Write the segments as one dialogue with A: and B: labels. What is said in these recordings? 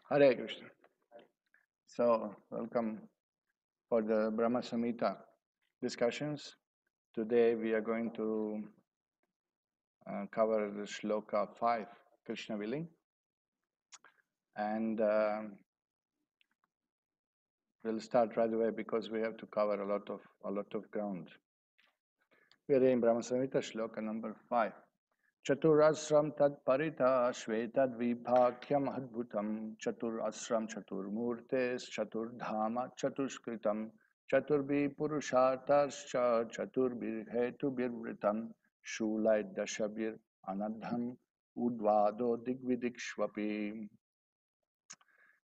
A: Hare Krishna. So, welcome for the Brahma-saṁhitā discussions. Today we are going to cover the shloka 5, Krishna willing, and we'll start right away because we have to cover a lot of ground. We are in Brahma-saṁhitā shloka number 5. Chaturasram tad parita shvetad vibhakyam adbhutam chaturasram chaturmurtes chaturdhama chatuskritam chaturbi purushartascha chaturbir hetubirvritam shulai dashabir anadham udvado digvidikshvapi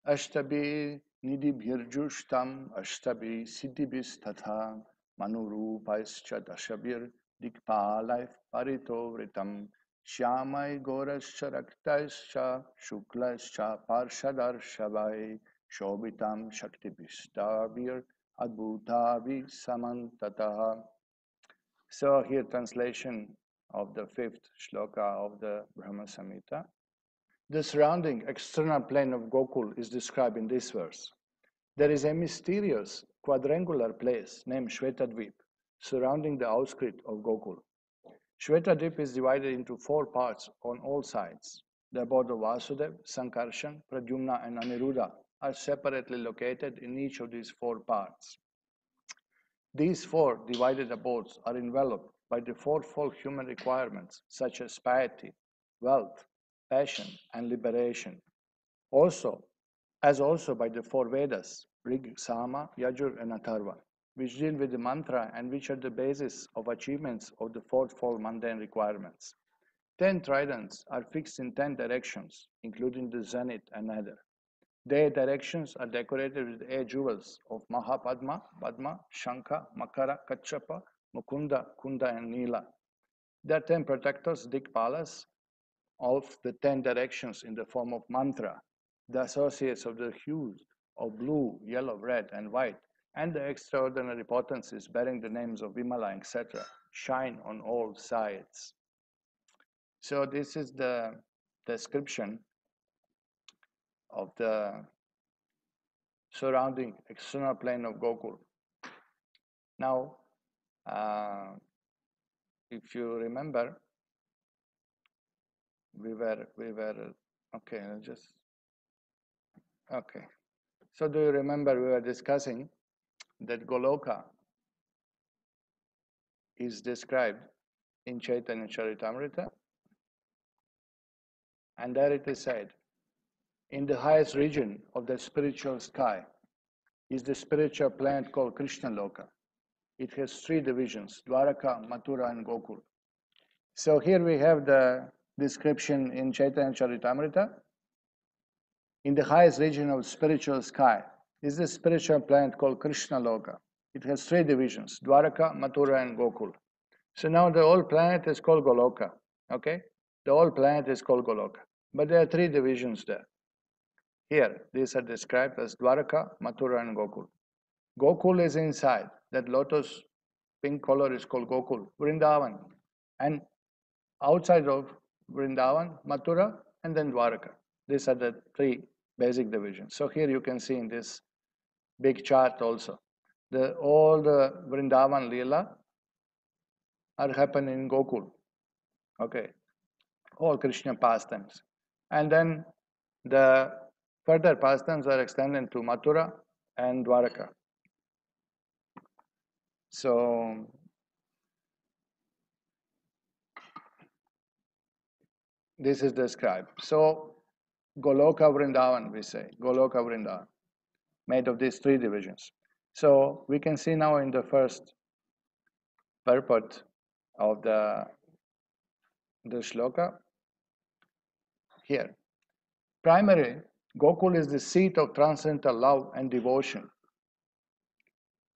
A: ashtabi nidibhirjushtam ashtabi siddhibhistatha manurupaischa dashabir dikpalai parito vritam Shyamai Gorascha Raktaischa Shuklaischa Parshadarshavai Shobitam Shaktipistabir Adbhutavi Samantataha. So here translation of the 5th shloka of the Brahma-saṁhitā. The surrounding external plane of Gokul is described in this verse. There is a mysterious quadrangular place named Shvetadvip surrounding the outskirts of Gokul. Shvetadvip is divided into 4 parts on all sides. The abodes of Vasudeva, Sankarshan, Pradyumna and Aniruddha are separately located in each of these 4 parts. These 4 divided abodes are enveloped by the 4-fold human requirements such as piety, wealth, passion and liberation. Also by the 4 Vedas, Rig, Sama, Yajur and Atharva, which deal with the mantra and which are the basis of achievements of the 4-fold mundane requirements. 10 tridents are fixed in 10 directions, including the zenith and nether. Their directions are decorated with 8 jewels of Mahapadma, Padma, Shankha, Makara, Kachapa, Mukunda, Kunda and Nila. There are 10 protectors, Dikpalas, of the 10 directions in the form of mantra, the associates of the hues of blue, yellow, red and white, and the extraordinary potencies bearing the names of Vimala, etc., shine on all sides. So this is the description of the surrounding external plane of Gokul. Now, if you remember, we were okay. Okay. So do you remember we were discussing that Goloka is described in Chaitanya Charitamrita, and there it is said, in the highest region of the spiritual sky is the spiritual planet called Krishna Loka. It has 3 divisions, Dwaraka, Mathura and Gokul. So here we have the description in Chaitanya Charitamrita. In the highest region of spiritual sky is the spiritual planet called Krishna Loka. It has 3 divisions, Dwaraka, Mathura and Gokul. So now the whole planet is called Goloka. Okay? The whole planet is called Goloka. But there are 3 divisions there. Here, these are described as Dwaraka, Mathura and Gokul. Gokul is inside. That lotus pink color is called Gokul, Vrindavan. And outside of Vrindavan, Mathura and then Dwaraka. These are the 3 basic divisions. So here you can see in this big chart also, all the Vrindavan Leela are happening in Gokul. Okay, all Krishna pastimes. And then the further pastimes are extended to Mathura and Dwaraka. So this is described. So Goloka Vrindavan, we say, Goloka Vrindavan, made of these 3 divisions. So we can see now in the first purport of the shloka here. Primarily, Gokul is the seat of transcendental love and devotion.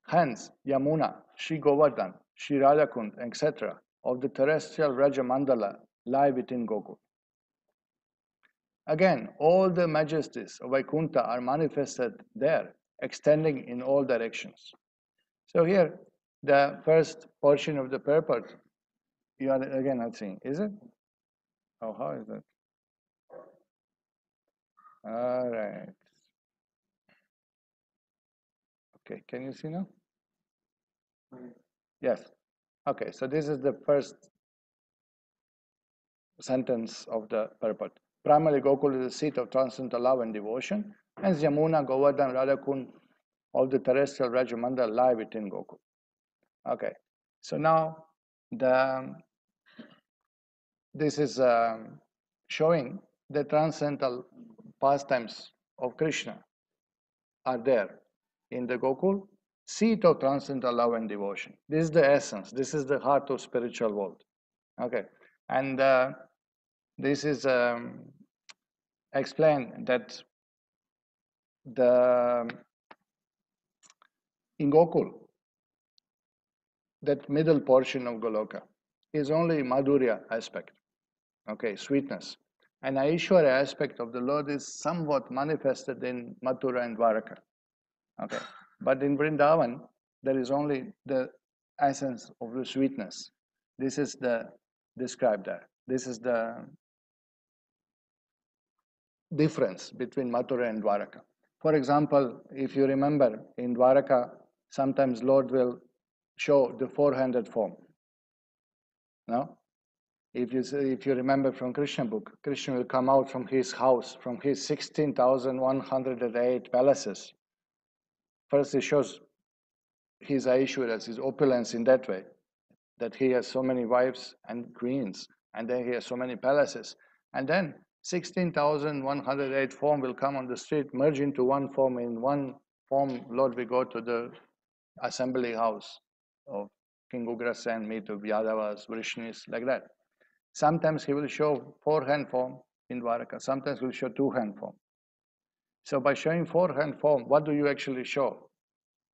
A: Hence, Yamuna, Sri Govardhan, Sri Radhakund, etc. of the terrestrial Raja Mandala lie within Gokul. Again, all the majesties of Vaikuntha are manifested there, extending in all directions. So here, the first portion of the purport, you are again not seeing, is it? Oh, how is that? All right. Okay, can you see now? Yes. Okay, so this is the first sentence of the purport. Primarily, Gokula is the seat of transcendental love and devotion, hence Yamuna, Govardhan, Radhakund, all the terrestrial Rajamandal lie within Gokula. Okay, so now this is showing the transcendental pastimes of Krishna are there in the Gokul, seat of transcendental love and devotion. This is the essence. This is the heart of spiritual world. Okay, and this is explained that in Gokul, that middle portion of Goloka is only Madhurya aspect, okay, sweetness. And Aishwarya aspect of the Lord is somewhat manifested in Mathura and Dwaraka, okay. But in Vrindavan, there is only the essence of the sweetness. This is the described there. This is the difference between Mathura and Dwaraka. For example, if you remember, in Dwaraka, sometimes Lord will show the four-handed form. No? If you remember from Krishna book, Krishna will come out from his house, from his 16,108 palaces. First he shows his Aishwaras, his opulence in that way, that he has so many wives and queens, and then he has so many palaces. And then 16,108 form will come on the street, merge into one form. In one form, Lord, we go to the assembly house of King Ugrasen, meet of Yadavas, Vrishnis, like that. Sometimes he will show four-hand form in Dwaraka. Sometimes he will show two-hand form. So by showing four-hand form, what do you actually show?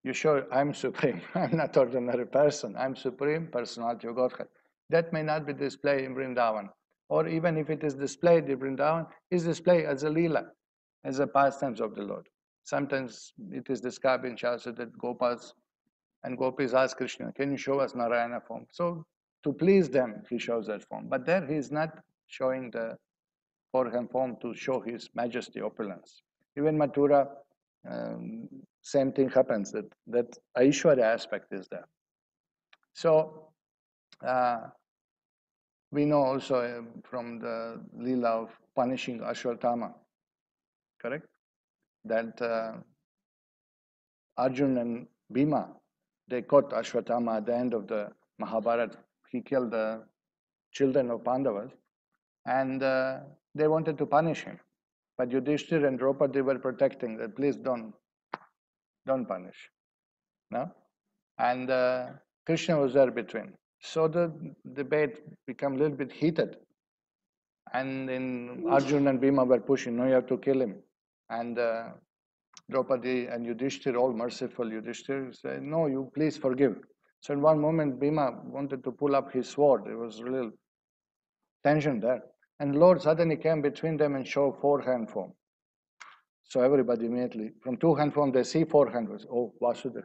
A: You show, I'm supreme. I'm not ordinary person. I'm supreme personality of Godhead. That may not be displayed in Vrindavan. Or even if it is displayed in Vrindavan, is displayed as a lila, as a pastimes of the Lord. Sometimes it is described in Shastra that Gopas and Gopis ask Krishna, can you show us Narayana form? So to please them, he shows that form. But there he is not showing the four-hand form to show his majesty, opulence. Even Mathura, same thing happens, that Aishwarya aspect is there. So we know also from the Leela of punishing Ashwatthama, correct? That Arjun and Bhima, they caught Ashwatthama at the end of the Mahabharata. He killed the children of Pandavas, and they wanted to punish him. But Yudhishthir and Draupadi were protecting that, please don't punish. No? And Krishna was there between. So the debate became a little bit heated. And in Arjun and Bhima were pushing, no, you have to kill him. And Draupadi and Yudhishthir, all merciful Yudhishthir, said, no, you please forgive. So in one moment, Bhima wanted to pull up his sword. There was a little tension there. And Lord suddenly came between them and showed four-hand form. So everybody immediately, from two-hand form, they see four-hand was, oh, Vasudeva,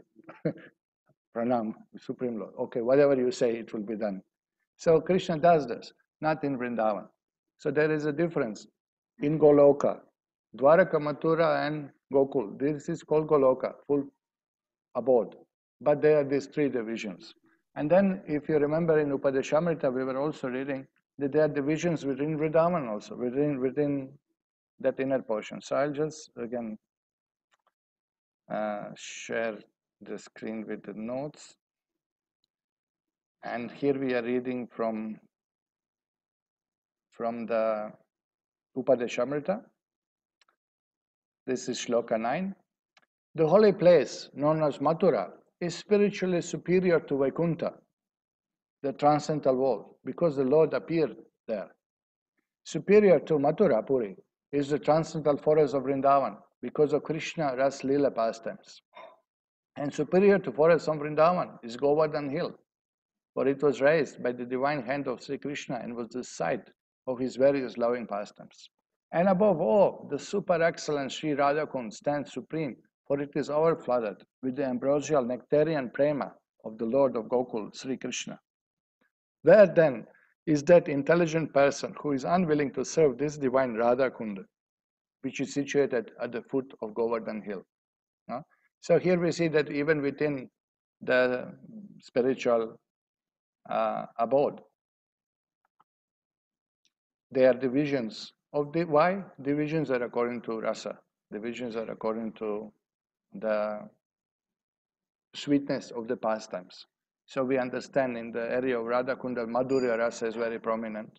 A: Pranam, Supreme Lord. Okay, whatever you say, it will be done. So Krishna does this, not in Vrindavan. So there is a difference in Goloka, Dwaraka, Mathura, and Gokul. This is called Goloka, full abode. But there are these three divisions. And then, if you remember in Upadeshamrita, we were also reading that there are divisions within Vrindavan also, within that inner portion. So I'll just again share the screen with the notes. And here we are reading from the Upadeshamrita. This is Shloka 9. The holy place, known as Mathura, is spiritually superior to Vaikuntha, the transcendental world, because the Lord appeared there. Superior to Mathura, Puri, is the transcendental forest of Vrindavan, because of Krishna Ras Leela pastimes. And superior to forest of Vrindavan is Govardhan Hill, for it was raised by the divine hand of Sri Krishna and was the site of his various loving pastimes. And above all, the super excellent Śrī Radhakund stands supreme, for it is overflooded with the ambrosial nectarian prema of the Lord of Gokul, Sri Krishna. Where then is that intelligent person who is unwilling to serve this divine Radhakund which is situated at the foot of Govardhan Hill. So here we see that even within the spiritual abode, there are divisions of the why divisions are according to rasa. Divisions are according to the sweetness of the pastimes. So we understand in the area of Radhakunda, Madhurya rasa is very prominent.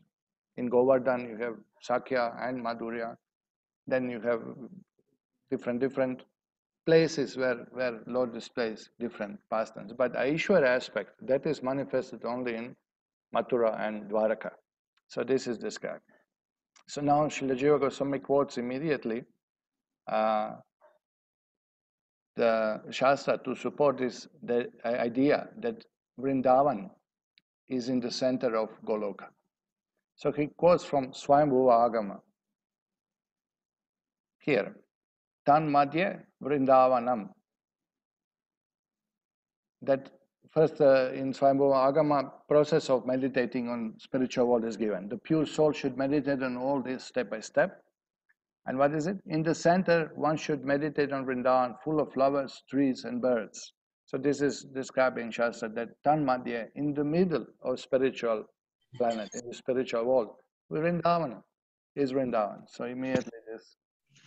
A: In Govardhan, you have Sakya and Madhurya. Then you have different places where Lord displays different pastimes. But Aishwara aspect, that is manifested only in Mathura and Dwaraka. So this is described. So now Srila Jiva Goswami quotes immediately the Shastra to support this the idea that Vrindavan is in the center of Goloka. So he quotes from Swayambhuva Agama. Here, Tan Madhye Vrindavanam. That first in Swayambhuva Agama, process of meditating on spiritual world is given. The pure soul should meditate on all this step by step. And what is it? In the center, one should meditate on Vrindavan, full of flowers, trees, and birds. So this is described in Shastra that Tan Madhya, in the middle of spiritual planet, in the spiritual world, Vrindavan is Vrindavan. So immediately this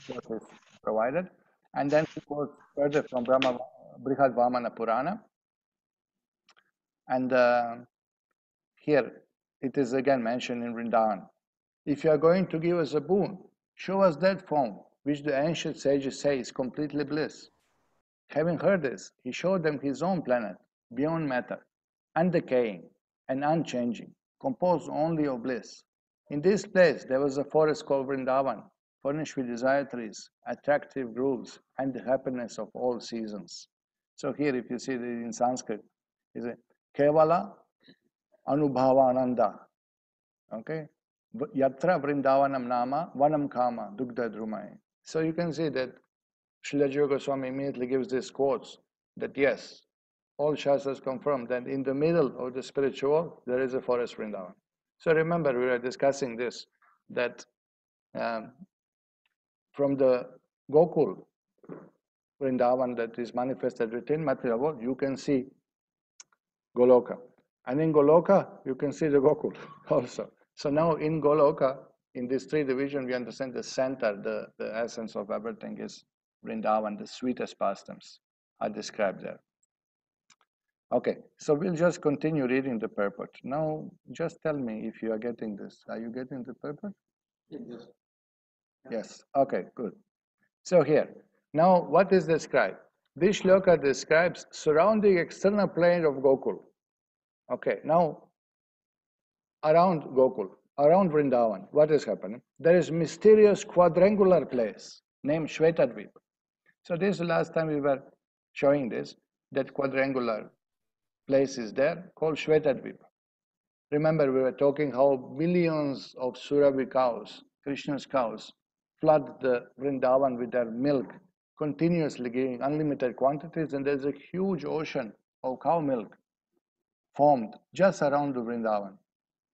A: is provided. And then he goes further from Brihad Vamana Purana. And here it is again mentioned in Vrindavan. If you are going to give us a boon, show us that form which the ancient sages say is completely bliss. Having heard this, he showed them his own planet, beyond matter, undecaying and unchanging, composed only of bliss. In this place there was a forest called Vrindavan, furnished with desire trees, attractive groves, and the happiness of all seasons. So here, if you see it in Sanskrit, is a Kevala Anubhava Ananda. Okay? Yatra Vrindavanam Nama Vanam Kama Dugdha Drumai. So you can see that Srila Jiva Goswami immediately gives these quotes that yes, all Shastras confirm that in the middle of the spiritual world there is a forest Vrindavan. So remember, we were discussing this, that from the Gokula Vrindavan that is manifested within material world, you can see Goloka. And in Goloka, you can see the Gokula also. So now in Goloka, in this three division, we understand the center, the essence of everything is Vrindavan, the sweetest pastimes are described there. Okay, so we'll just continue reading the purport. Now, just tell me if you are getting this. Are you getting the purport?
B: Yes.
A: Yes, okay, good. So here, now what is described? This shloka describes surrounding external plane of Gokula. Okay, now around Gokula, around Vrindavan, what is happening? There is mysterious quadrangular place named Shvetadvip. So this is the last time we were showing this, that quadrangular place is there called Shvetadvip. Remember, we were talking how millions of Surabhi cows, Krishna's cows, flood the Vrindavan with their milk, continuously giving unlimited quantities, and there's a huge ocean of cow milk formed just around the Vrindavan.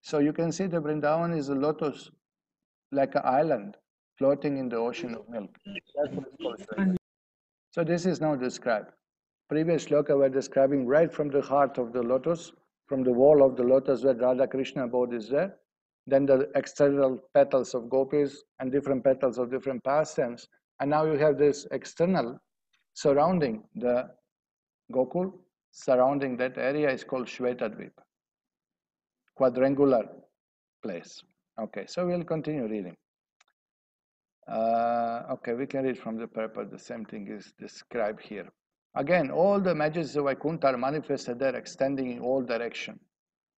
A: So you can see the Vrindavan is a lotus, like an island floating in the ocean of milk. That's what it's called Shvetadvip. So this is now described. Previous shloka were describing right from the heart of the lotus, from the wall of the lotus where Radha Krishna abode is there, then the external petals of gopis and different petals of different pastimes, and now you have this external surrounding the Gokul, surrounding that area is called Shvetadvip, quadrangular place. Okay, so we'll continue reading. Okay, we can read from the purport, the same thing is described here. Again, all the majesties of Vaikuntha are manifested there, extending in all direction.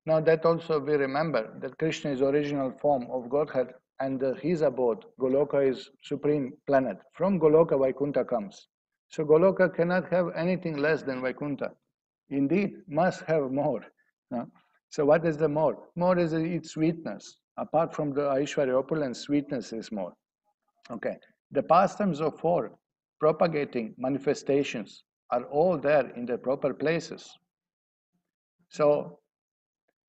A: Now that also we remember that Krishna is original form of Godhead and his abode, Goloka is supreme planet. From Goloka, Vaikuntha comes. So Goloka cannot have anything less than Vaikuntha. Indeed, must have more. No? So what is the more? More is its sweetness. Apart from the Aishwarya opulence, sweetness is more. Okay. The pastimes of four propagating manifestations are all there in the proper places. So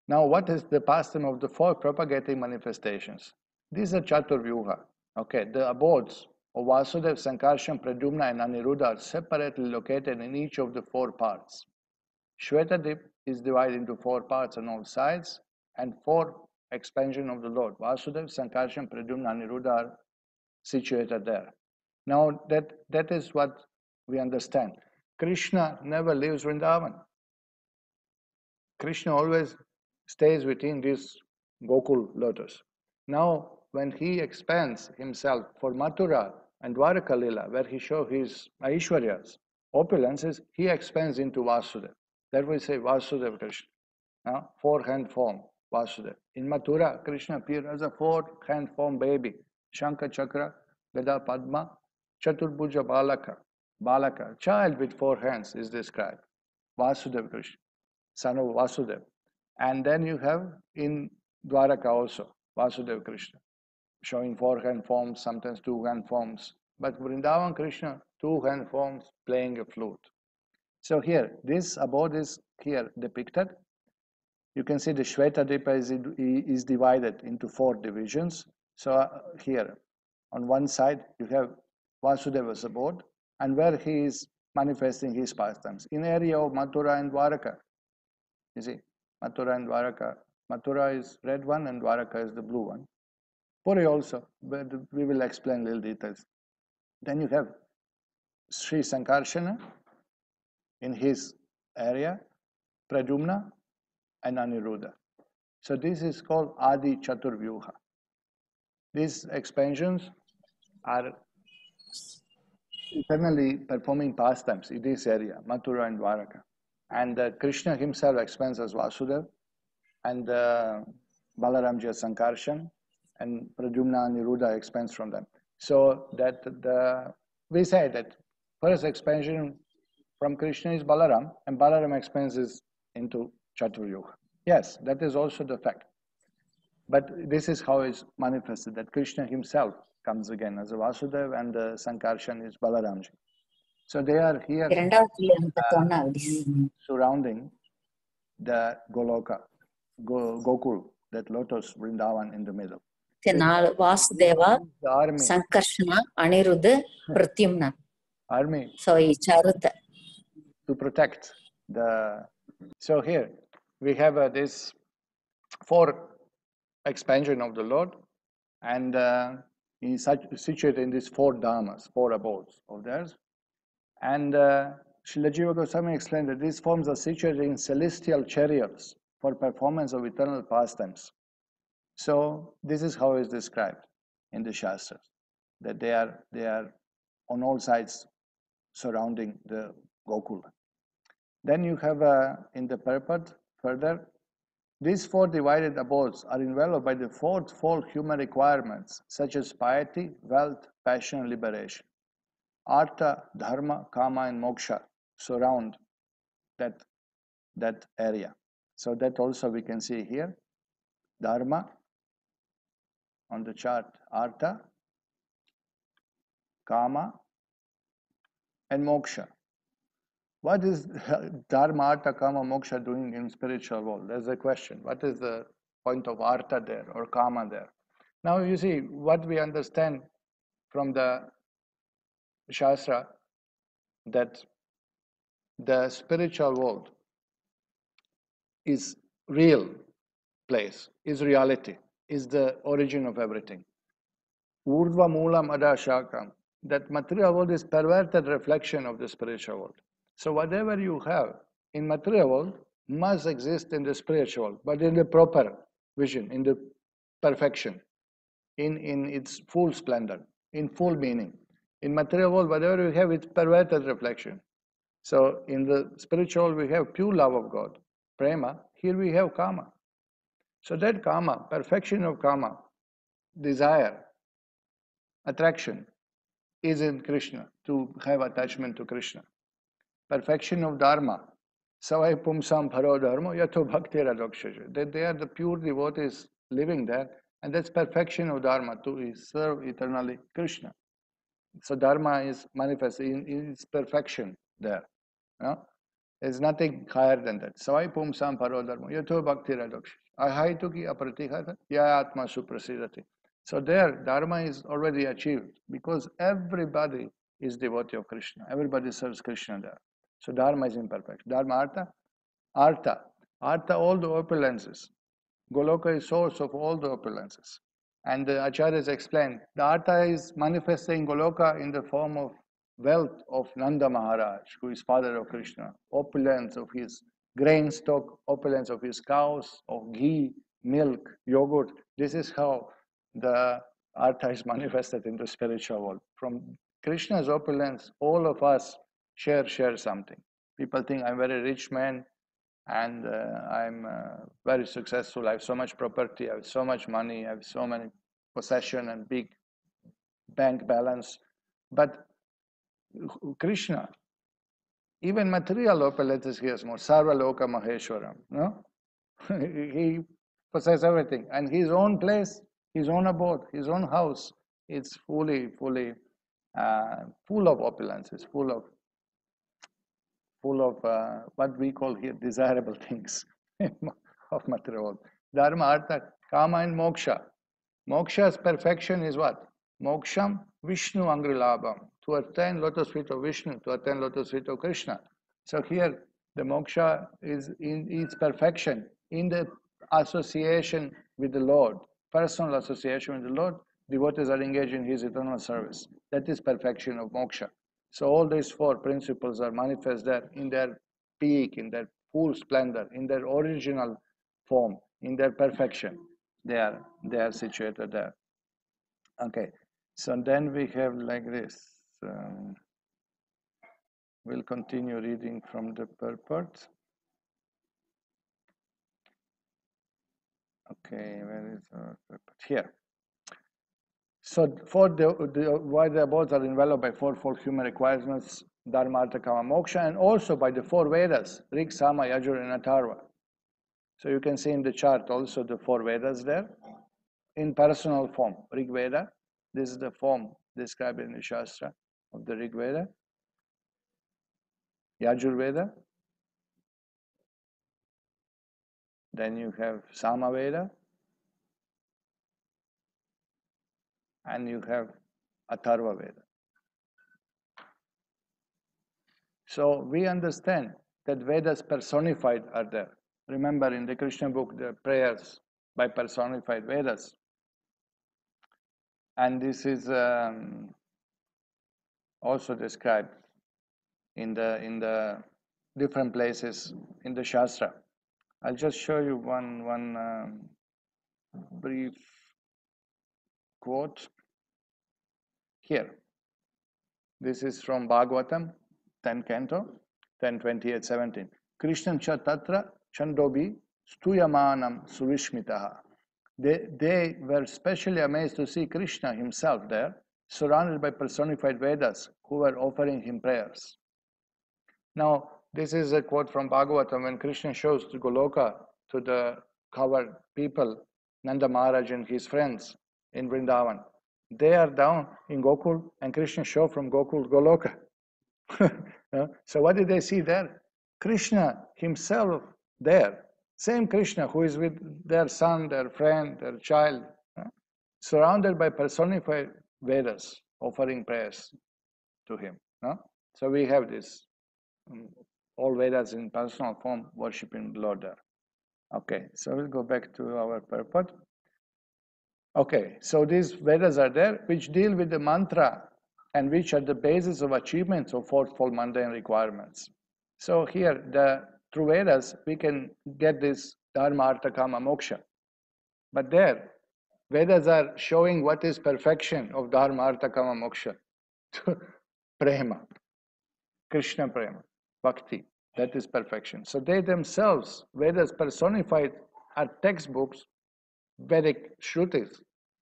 A: now what is the pastime of the four propagating manifestations? These are Chaturvyuha. Okay, the abodes of Vasudeva, Sankarshan, Pradyumna and Aniruddha are separately located in each of the four parts. Shvetadip is divided into four parts on all sides and four expansion of the Lord. Vasudeva, Sankarshan, Pradyumna, Aniruddha are situated there. Now that is what we understand. Krishna never leaves Vrindavan. Krishna always stays within this Gokul lotus. Now, when he expands himself for Mathura and Dwaraka Lila, where he shows his Aishwaryas, opulences, he expands into Vasudeva. That we say Vasudeva Krishna. Four-hand form, Vasudeva. In Mathura, Krishna appeared as a four-hand form baby. Shankha Chakra, Gada Padma, Chaturbhuja Balaka. Balaka, child with four hands is described. Vasudeva Krishna, son of Vasudeva. And then you have in Dwaraka also, Vasudeva Krishna, showing four-hand forms, sometimes two-hand forms. But Vrindavan Krishna, two-hand forms, playing a flute. So here, this abode is here depicted. You can see the Shvetadipa is divided into four divisions. So here, on one side, you have Vasudeva's abode, and where he is manifesting his pastimes. In area of Mathura and Dwaraka, you see, Mathura and Dwaraka. Mathura is red one and Dwaraka is the blue one. Puri also, but we will explain little details. Then you have Sri Sankarshana in his area, Pradyumna and Aniruddha. So this is called Adi Chaturvyuha. These expansions are eternally performing pastimes in this area, Mathura and Dwaraka. And Krishna himself expands as Vasudeva, and Balaramji as Sankarshan, and Pradyumna and Aniruddha expands from them. So that we say that first expansion from Krishna is Balaram, and Balaram expands into Chaturvyuha. Yes, that is also the fact. But this is how it's manifested, that Krishna himself comes again as a Vasudeva, and Sankarshan is Balaramji. So they are here surrounding the Goloka, Gokul, that lotus Vrindavan in the middle.
B: Vasudeva, Sankarshana, Aniruddha, Pradyumna.
A: Army.
B: So Charutha.
A: To protect the. So here we have this four expansion of the Lord, and he's situated in these four dharmas, four abodes of theirs. And Srila Jiva Goswami explained that these forms are situated in celestial chariots for performance of eternal pastimes. So this is how it is described in the Shastras, that they are on all sides surrounding the Gokula. Then you have in the purport further, these four divided abodes are enveloped by the fourfold human requirements such as piety, wealth, passion, and liberation. Artha, Dharma, Kama, and Moksha surround that area. So that also we can see here. Dharma on the chart, Artha, Kama, and Moksha. What is Dharma, Artha, Kama, Moksha doing in spiritual world? There's a question. What is the point of Artha there or Kama there? Now you see what we understand from the Shastra, that the spiritual world is real place, is reality, is the origin of everything. Urdhva Moolam Ada Shakam. That material world is perverted reflection of the spiritual world. So whatever you have in material world must exist in the spiritual world, but in the proper vision, in the perfection, in its full splendor, in full meaning. In material world, whatever we have, it's perverted reflection. So in the spiritual world, we have pure love of God, prema. Here we have kama. So that kama, perfection of kama, desire, attraction, is in Krishna, to have attachment to Krishna. Perfection of dharma, savai pumsam pharo dharma yatho bhakti radokshaja. That they are the pure devotees living there, and that's perfection of dharma, to serve eternally Krishna. So dharma is manifest in its perfection there. There's nothing higher than that. Savai pumsam pharo dharma yatho bhakti radokshaja. Ahaitu ki apratighata ya atma suprasidati. So there, Dharma is already achieved because everybody is devotee of Krishna. Everybody serves Krishna there. So Dharma is imperfect. Dharma, Artha? Artha. Artha, all the opulences. Goloka is source of all the opulences. And the Acharyas explained, the Artha is manifesting Goloka in the form of wealth of Nanda Maharaj, who is father of Krishna, opulence of his grain stock, opulence of his cows, of ghee, milk, yogurt. This is how the Artha is manifested in the spiritual world. From Krishna's opulence, all of us share something. People think I'm a very rich man, and I'm very successful. I have so much property, I have so much money, I have so many possession and big bank balance. But Krishna, even material opulences, he has more. Sarva Loka Maheshwaram, no? He possesses everything, and his own place, his own abode, his own house, it's fully full of opulences, full of what we call here desirable things of material world. Dharma, Artha, Kama and Moksha. Moksha's perfection is what? Moksham Vishnu Angrilabham. To attain lotus feet of Vishnu, to attain lotus feet of Krishna. So here the moksha is in its perfection, in the association with the Lord, personal association with the Lord. Devotees are engaged in his eternal service. That is perfection of moksha. So all these four principles are manifest there in their peak, in their full splendor, in their original form, in their perfection. They are situated there. Okay, so then we have like this. We'll continue reading from the purport. Okay, where is our purport? Here. So for why the abodes are enveloped by fourfold human requirements, Dharma, Artha, Kama, Moksha, and also by the four Vedas, Rig, Sama, Yajur, and Atharva. So you can see in the chart also the four Vedas there in personal form. Rig Veda, this is the form described in the Shastra of the Rig Veda. Yajur Veda. Then you have Sama Veda. And you have Atharva Veda. So we understand that Vedas personified are there. Remember in the Krishna book, the prayers by personified Vedas. And this is also described in the different places in the Shastra. I'll just show you one brief quote here. This is from Bhagavatam, 10 canto, 10:28-17. Krishnam cha tatra chandobi stuyamanam surishmitaha. They were specially amazed to see Krishna himself there, surrounded by personified Vedas who were offering him prayers. Now, this is a quote from Bhagavatam when Krishna shows the Goloka to the covered people, Nanda Maharaj and his friends in Vrindavan. They are down in Gokula, and Krishna shows from Gokula Goloka. So what did they see there? Krishna himself there. Same Krishna who is with their son, their friend, their child, surrounded by personified Vedas, offering prayers to him. So we have this, all Vedas in personal form, worshipping the Lord there. Okay, so we'll go back to our purport. Okay, so these Vedas are there, which deal with the mantra and which are the basis of achievements of fourfold mundane requirements. So here, through Vedas, we can get this Dharma, Artha, Kama, Moksha. But there, Vedas are showing what is perfection of Dharma, Artha, Kama, Moksha. Prema, Krishna Prema, Bhakti, that is perfection. So they themselves, Vedas personified, are textbooks, Vedic Shrutis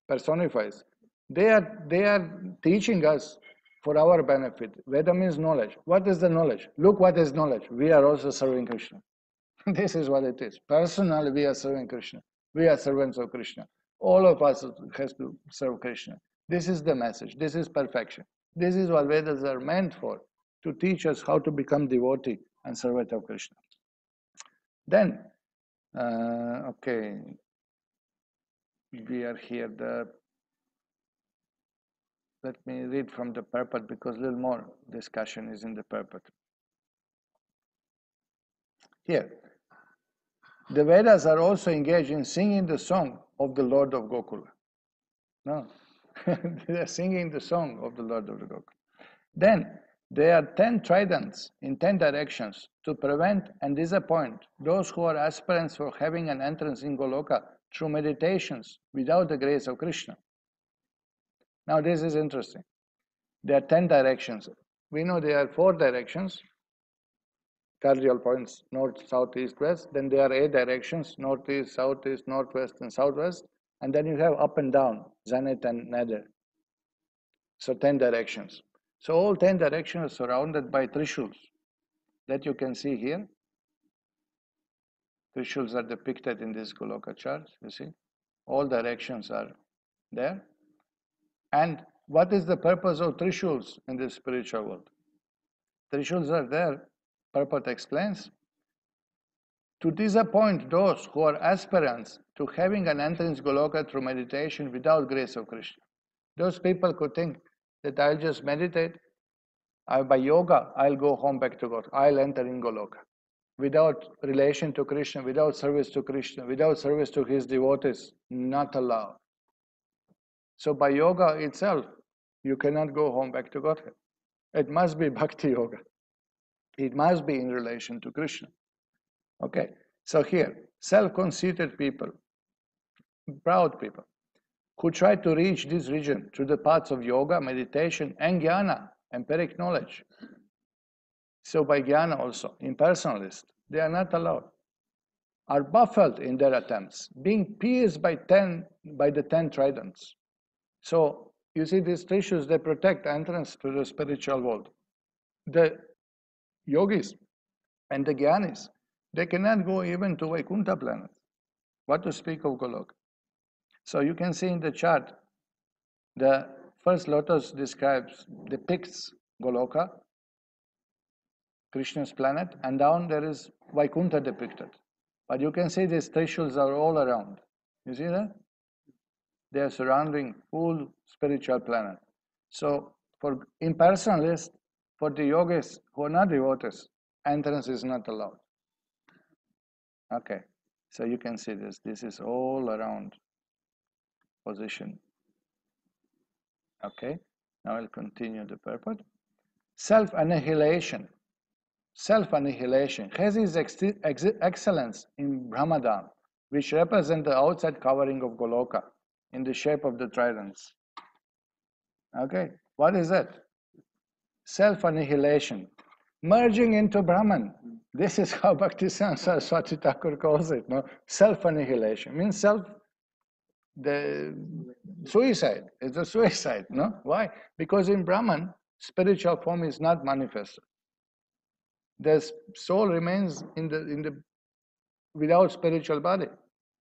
A: personifies. They are teaching us for our benefit. Veda means knowledge. What is the knowledge? Look what is knowledge. We are also serving Krishna. This is what it is. Personally, we are serving Krishna. We are servants of Krishna. All of us has to serve Krishna. This is the message. This is perfection. This is what Vedas are meant for, to teach us how to become devotee and servant of Krishna. Then, okay, we are here. let me read from the purport because a little more discussion is in the purport. Here, the Vedas are also engaged in singing the song of the Lord of Gokula. No, they are singing the song of the Lord of the Gokula. Then, there are 10 tridents in 10 directions to prevent and disappoint those who are aspirants for having an entrance in Goloka through meditations without the grace of Krishna. Now, this is interesting. There are 10 directions. We know there are 4 directions, cardinal points, north, south, east, west. Then there are 8 directions, northeast, southeast, northwest, and southwest. And then you have up and down, zenith and nadir. So 10 directions. So all 10 directions are surrounded by trishuls that you can see here. Trishuls are depicted in this Goloka chart, you see. All directions are there. And what is the purpose of trishuls in the spiritual world? Trishuls are there, purport explains, to disappoint those who are aspirants to having an entrance Goloka through meditation without grace of Krishna. Those people could think that I'll just meditate, by yoga, I'll go home back to God, I'll enter in Goloka. Without relation to Krishna, without service to Krishna, without service to his devotees, not allowed. So by yoga itself, you cannot go home back to Godhead. It must be bhakti yoga. It must be in relation to Krishna. Okay, so here, self-conceited people, proud people, who try to reach this region through the paths of yoga, meditation, and jnana, empiric knowledge. So by jnana also, impersonalists, they are not allowed, are baffled in their attempts, being pierced by the 10 tridents. So you see these tissues, they protect entrance to the spiritual world. The yogis and the jnanis, they cannot go even to Vaikuntha planet. What to speak of Goloka? So you can see in the chart, the first lotus depicts Goloka, Krishna's planet, and down there is Vaikuntha depicted. But you can see these trishuls are all around. You see that? They are surrounding full spiritual planet. So for impersonalists, for the yogis who are not devotees, entrance is not allowed. Okay, so you can see this. This is all around position. Okay, now I'll continue the purport. Self-annihilation. Self-annihilation has its excellence in Brahmadam, which represent the outside covering of Goloka in the shape of the tridents. Okay, what is that? Self-annihilation. Merging into Brahman. This is how Bhaktisiddhanta Saraswati Thakur calls it. No? Self-annihilation means the suicide. It's a suicide. No? Why? Because in Brahman, spiritual form is not manifested. The soul remains without spiritual body,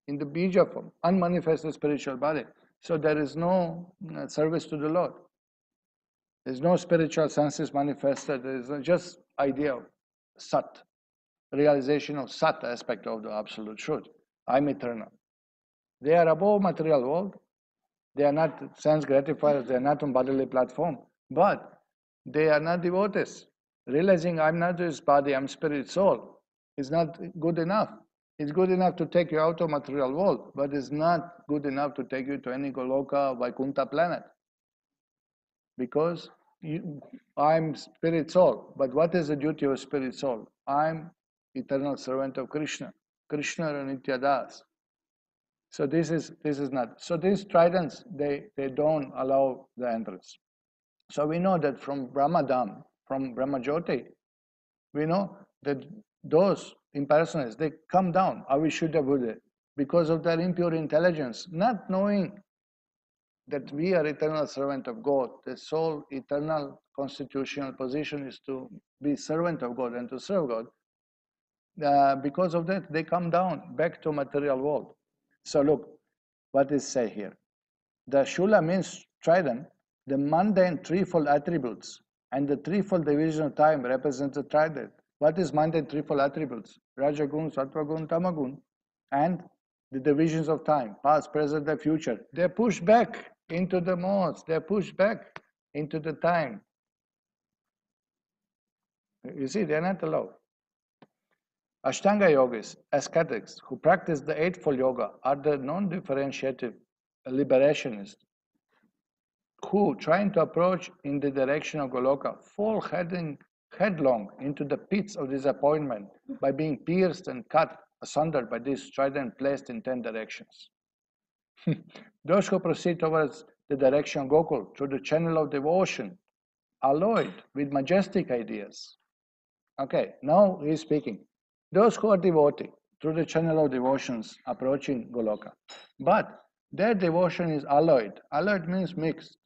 A: in the bija form, unmanifested spiritual body. So there is no service to the Lord. There's no spiritual senses manifested. There is just idea of sat, realization of sat aspect of the absolute truth. I'm eternal. They are above material world. They are not sense gratifiers. They are not on bodily platform. But they are not devotees. Realizing I'm not just body, I'm spirit soul is not good enough. It's good enough to take you out of material world, but it's not good enough to take you to any Goloka, Vaikuntha planet. Because I'm spirit soul. But what is the duty of spirit soul? I'm eternal servant of Krishna. Krishna Nitya Dāsa. So this is not. So these tridents, they don't allow the entrance. So we know that from Brahmadam, from Brahmajyoti, we know that those impersonalists, they come down, Avishuddha Buddha, because of their impure intelligence, not knowing that we are eternal servant of God. The sole eternal constitutional position is to be servant of God and to serve God. Because of that, they come down back to material world. So look, what is said here? The Shula means trident, the mundane threefold attributes, and the threefold division of time represents the trident. What is mundane threefold attributes? Rajagun, Sattvagun, Tamagun, and the divisions of time, past, present, and future. They're pushed back into the modes. They're pushed back into the time. You see, they're not allowed. Ashtanga yogis, ascetics, who practice the Eightfold Yoga are the non-differentiative liberationists who, trying to approach in the direction of Goloka, fall headlong into the pits of disappointment by being pierced and cut asunder by this trident placed in 10 directions. Those who proceed towards the direction of Gokula through the channel of devotion, alloyed with majestic ideas. Okay, now he is speaking. Those who are devoting through the channel of devotions approaching Goloka, but their devotion is alloyed. Alloyed means mixed.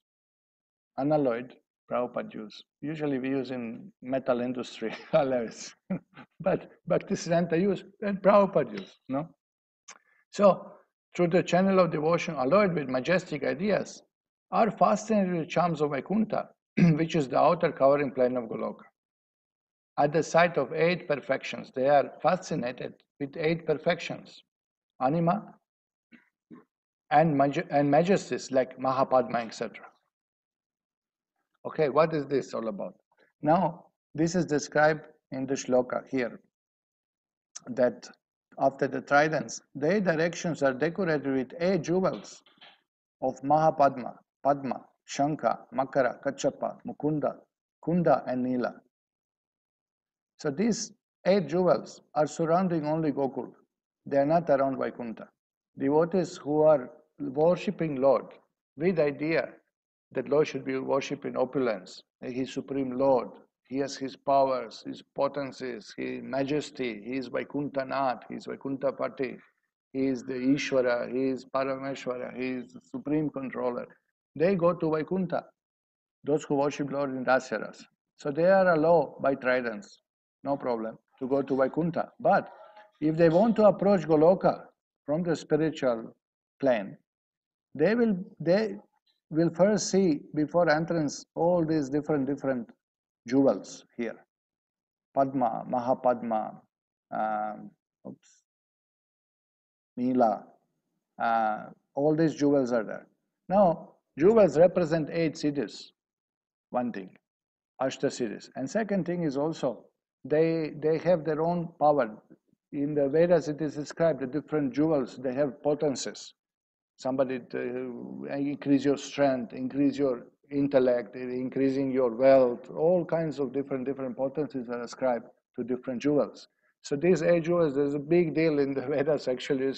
A: Unalloyed, Prabhupada use. Usually we use in metal industry alloys, but Bhaktisiddhanta use and Prabhupada use. No. So through the channel of devotion alloyed with majestic ideas, are fascinated with charms of Vaikuntha, which is the outer covering plane of Goloka. At the sight of 8 perfections, they are fascinated with 8 perfections, anima and majesties like Mahapadma, etc. Okay, what is this all about? Now, this is described in the shloka here, that after the tridents, the 8 directions are decorated with 8 jewels of Mahapadma, Padma, Shankha, Makara, Kachapa, Mukunda, Kunda and Nila. So these 8 jewels are surrounding only Gokula. They are not around Vaikuntha. Devotees who are worshipping Lord with idea that Lord should be worshipped in opulence, He is Supreme Lord, He has His powers, His potencies, His majesty, He is Vaikuntha Nath, He is Vaikuntha Pati, He is the Ishvara, He is Parameshvara, He is the Supreme Controller. They go to Vaikuntha, those who worship Lord in Dasaras. So they are allowed by tridents, no problem, to go to Vaikuntha. But if they want to approach Goloka from the spiritual plane, they will first see before entrance all these different jewels here. Padma, Mahapadma, Nila, all these jewels are there. Now, jewels represent 8 siddhis, one thing, Ashta siddhis. And second thing is also, they have their own power. In the Vedas it is described, the different jewels, they have potencies. Somebody increase your strength, increase your intellect, increasing your wealth, all kinds of different potencies are ascribed to different jewels. So these 8 jewels, there's a big deal in the Vedas actually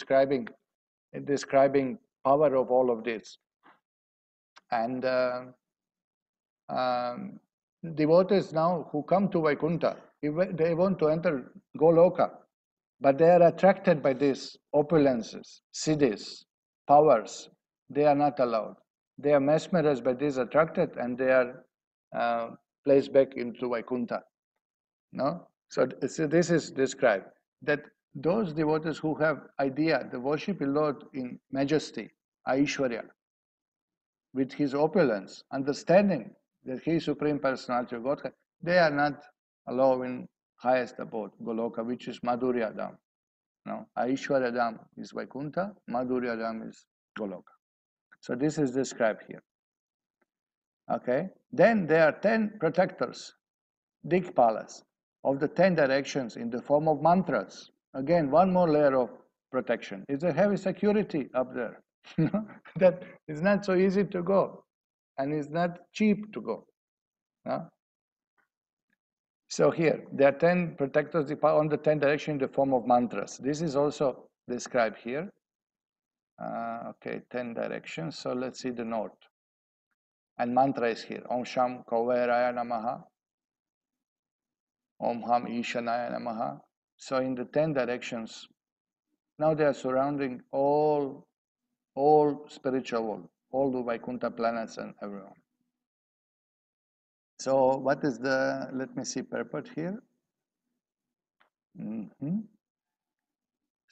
A: describing power of all of this. And devotees now who come to Vaikuntha, if they want to enter Goloka, but they are attracted by these opulences, siddhis, powers, they are not allowed. They are mesmerized by this, attracted, and they are placed back into Vaikuntha. No? So this is described, that those devotees who have idea, the worship of Lord in majesty, Aishwarya, with His opulence, understanding that He is Supreme Personality of Godhead, they are not allowed in highest abode, Goloka, which is Madhurya Dham. No, Aishwarya Dham is Vaikuntha, Madhurya Dham is Goloka. So this is described here. Okay. Then there are 10 protectors, Dikpalas, of the 10 directions in the form of mantras. Again, one more layer of protection. It's a heavy security up there. That is not so easy to go, and it's not cheap to go. No? So here, there are 10 protectors on the 10 directions in the form of mantras. This is also described here. Okay, 10 directions. So let's see the note. And mantra is here. Om Sham Kauvairaya Namaha. Om Ham Ishanaya Namaha. So in the 10 directions, now they are surrounding all spiritual world, all the Vaikuntha planets and everyone. So what is the, let me see, purport here.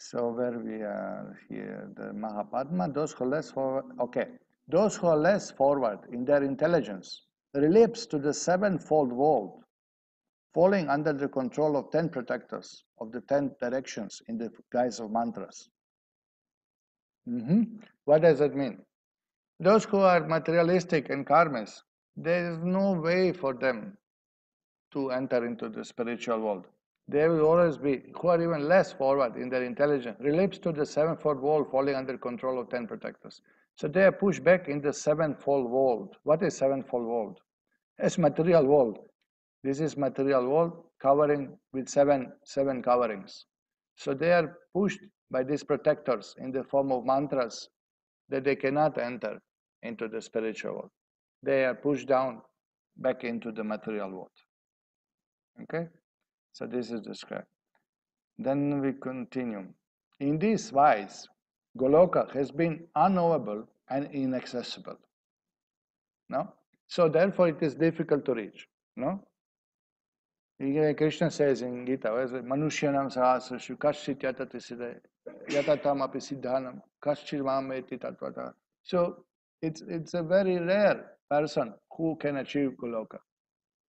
A: So where we are here, the Mahapadma, those who are less forward, okay. Those who are less forward in their intelligence relapse to the 7-fold world, falling under the control of 10 protectors of the 10 directions in the guise of mantras. What does that mean? Those who are materialistic and karmis, there is no way for them to enter into the spiritual world. They will always be, who are even less forward in their intelligence, relates to the sevenfold world falling under control of 10 protectors. So they are pushed back in the sevenfold world. What is sevenfold world? It's material world. This is material world covering with seven coverings. So they are pushed by these protectors in the form of mantras that they cannot enter into the spiritual world. They are pushed down back into the material world. Okay? So this is described. Then we continue. In this wise, Goloka has been unknowable and inaccessible. No? So therefore it is difficult to reach. No? Krishna says in Gita, Manushyanam sahasrashu kaschit yatati siddhe yatatam api siddhanam kaschir mameti tatvata. So it's a very rare person who can achieve Goloka.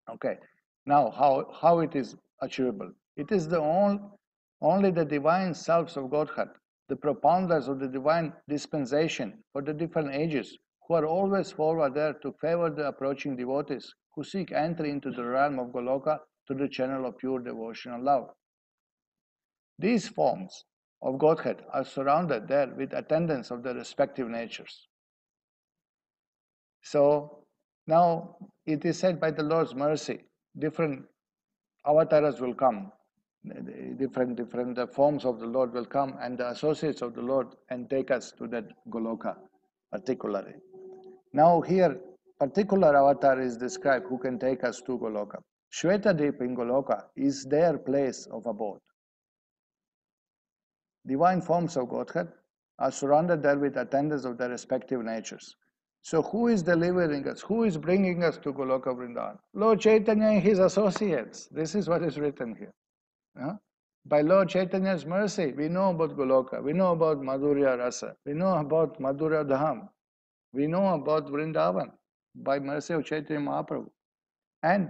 A: Okay. Now how it is achievable? It is the only the divine selves of Godhead, the propounders of the divine dispensation for the different ages, who are always forward there to favor the approaching devotees who seek entry into the realm of Goloka to the channel of pure devotional love. These forms of Godhead are surrounded there with attendants of their respective natures. So now it is said by the Lord's mercy, different avatars will come, different forms of the Lord will come, and the associates of the Lord and take us to that Goloka particularly. Now here, particular avatar is described who can take us to Goloka. Shvetadip in Goloka is their place of abode. Divine forms of Godhead are surrounded there with attendants of their respective natures. So who is delivering us? Who is bringing us to Goloka Vrindavan? Lord Chaitanya and his associates. This is what is written here. By Lord Chaitanya's mercy, we know about Goloka, we know about Madhurya Rasa, we know about Madhurya Dham, we know about Vrindavan by mercy of Chaitanya Mahaprabhu. And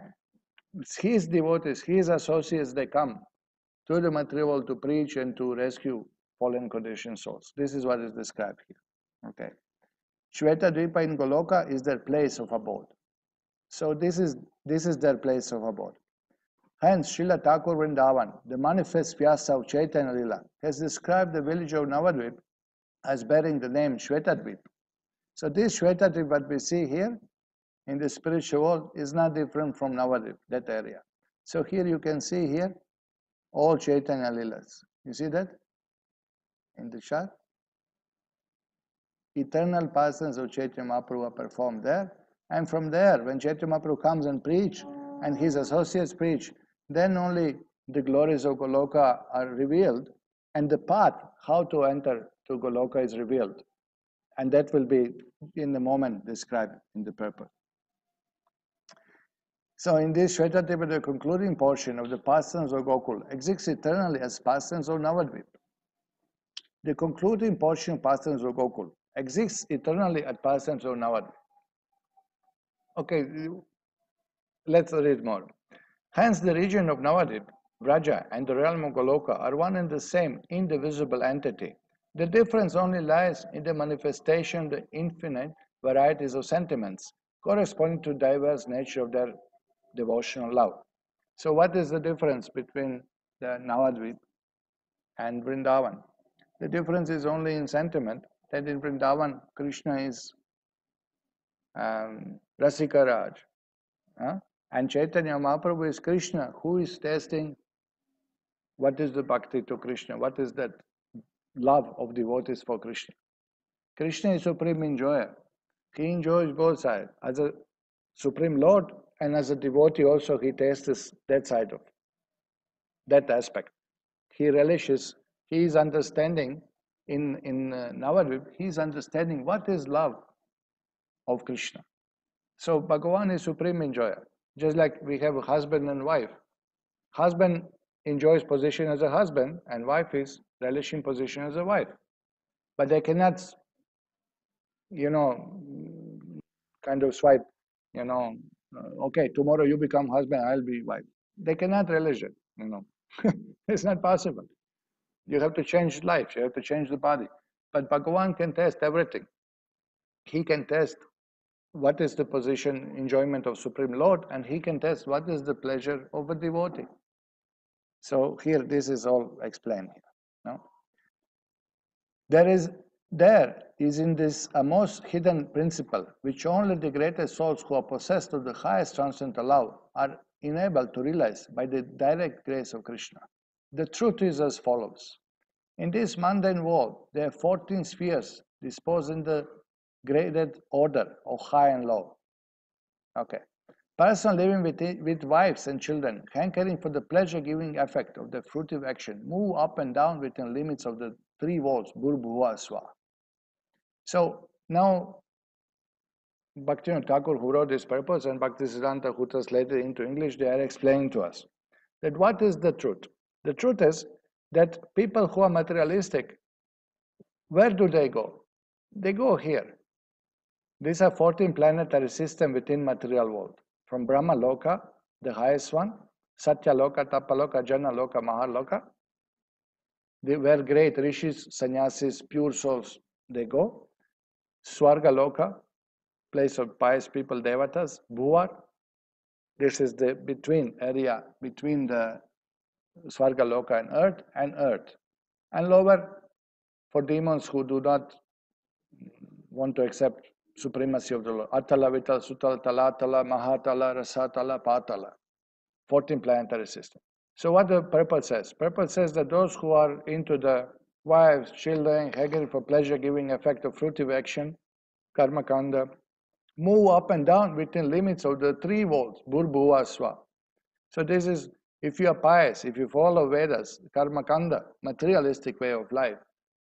A: his devotees, his associates, they come to the material world to preach and to rescue fallen conditioned souls. This is what is described here. Okay. Shvetadvipa in Goloka is their place of abode. So this is their place of abode. Hence, Srila Thakur Vrindavan, the manifest Vyasa of Chaitanya Lila, has described the village of Navadvip as bearing the name Shvetadvip. So this Shvetadvip that we see here in the spiritual world is not different from Navadvip, that area. So here you can see here all Chaitanya Lilas. You see that in the chart? Eternal pastimes of Chaitanya Mahaprabhu are performed there. And from there, when Chaitanya Mahaprabhu comes and preach, and his associates preach, then only the glories of Goloka are revealed, and the path how to enter to Goloka is revealed. And that will be in the moment described in the purport. So in this Shvetadvipa, the concluding portion of the pastimes of Gokula exists eternally as pastimes of Navadvip. The concluding portion of pastimes of Gokula exists eternally at pastimes of Navadvip. Okay, let's read more. Hence, the region of Navadvip, Vraja, and the realm of Goloka are one and the same indivisible entity. The difference only lies in the manifestation of the infinite varieties of sentiments corresponding to diverse nature of their devotional love. So what is the difference between the Navadvip and Vrindavan? The difference is only in sentiment, that in Vrindavan, Krishna is Rasika Raj. And Chaitanya Mahaprabhu is Krishna, who is tasting what is the bhakti to Krishna, what is that love of devotees for Krishna. Krishna is supreme enjoyer. He enjoys both sides. As a supreme Lord and as a devotee also he tastes that side of that aspect. He relishes, he is understanding in Navadvip, he is understanding what is love of Krishna. So Bhagavan is supreme enjoyer. Just like we have a husband and wife. Husband enjoys position as a husband and wife is relishing position as a wife. But they cannot, kind of swipe, okay, tomorrow you become husband, I'll be wife. They cannot relish it, It's not possible. You have to change life, you have to change the body. But Bhagavan can test everything. He can test what is the position, enjoyment of Supreme Lord, and he can test what is the pleasure of a devotee. So here, this is all explained here. No? There is in this a most hidden principle, which only the greatest souls who are possessed of the highest transcendental love are enabled to realize by the direct grace of Krishna. The truth is as follows. In this mundane world, there are 14 spheres disposed in the graded order of high and low. Okay. Person living with wives and children, hankering for the pleasure-giving effect of the fruitive action, move up and down within limits of the three walls, Bhur-Bhuva Swa. So now, Bhaktivinoda Thakur, who wrote this purpose, and Bhaktisiddhanta, who translated it into English, they are explaining to us that what is the truth? The truth is that people who are materialistic, where do they go? They go here. These are 14 planetary systems within material world. From Brahma Loka, the highest one, Satya Loka, Tapa Loka, Jana Loka, Mahaloka, where great rishis, sannyasis, pure souls, they go. Swarga Loka, place of pious people, devatas. Bhuvar, this is the area between the Swarga Loka and earth. And lower, for demons who do not want to accept supremacy of the Lord. Atala, Vitala, Sutala, Talatala, Mahatala, Rasatala, Patala. 14 planetary systems. So what the purpose says? Purpose says that those who are into the wives, children, hankering for pleasure-giving effect of fruitive action, karma kanda, move up and down within limits of the three walls, Bhur-Bhuva Swa. So this is, if you are pious, if you follow Vedas, karma kanda, materialistic way of life,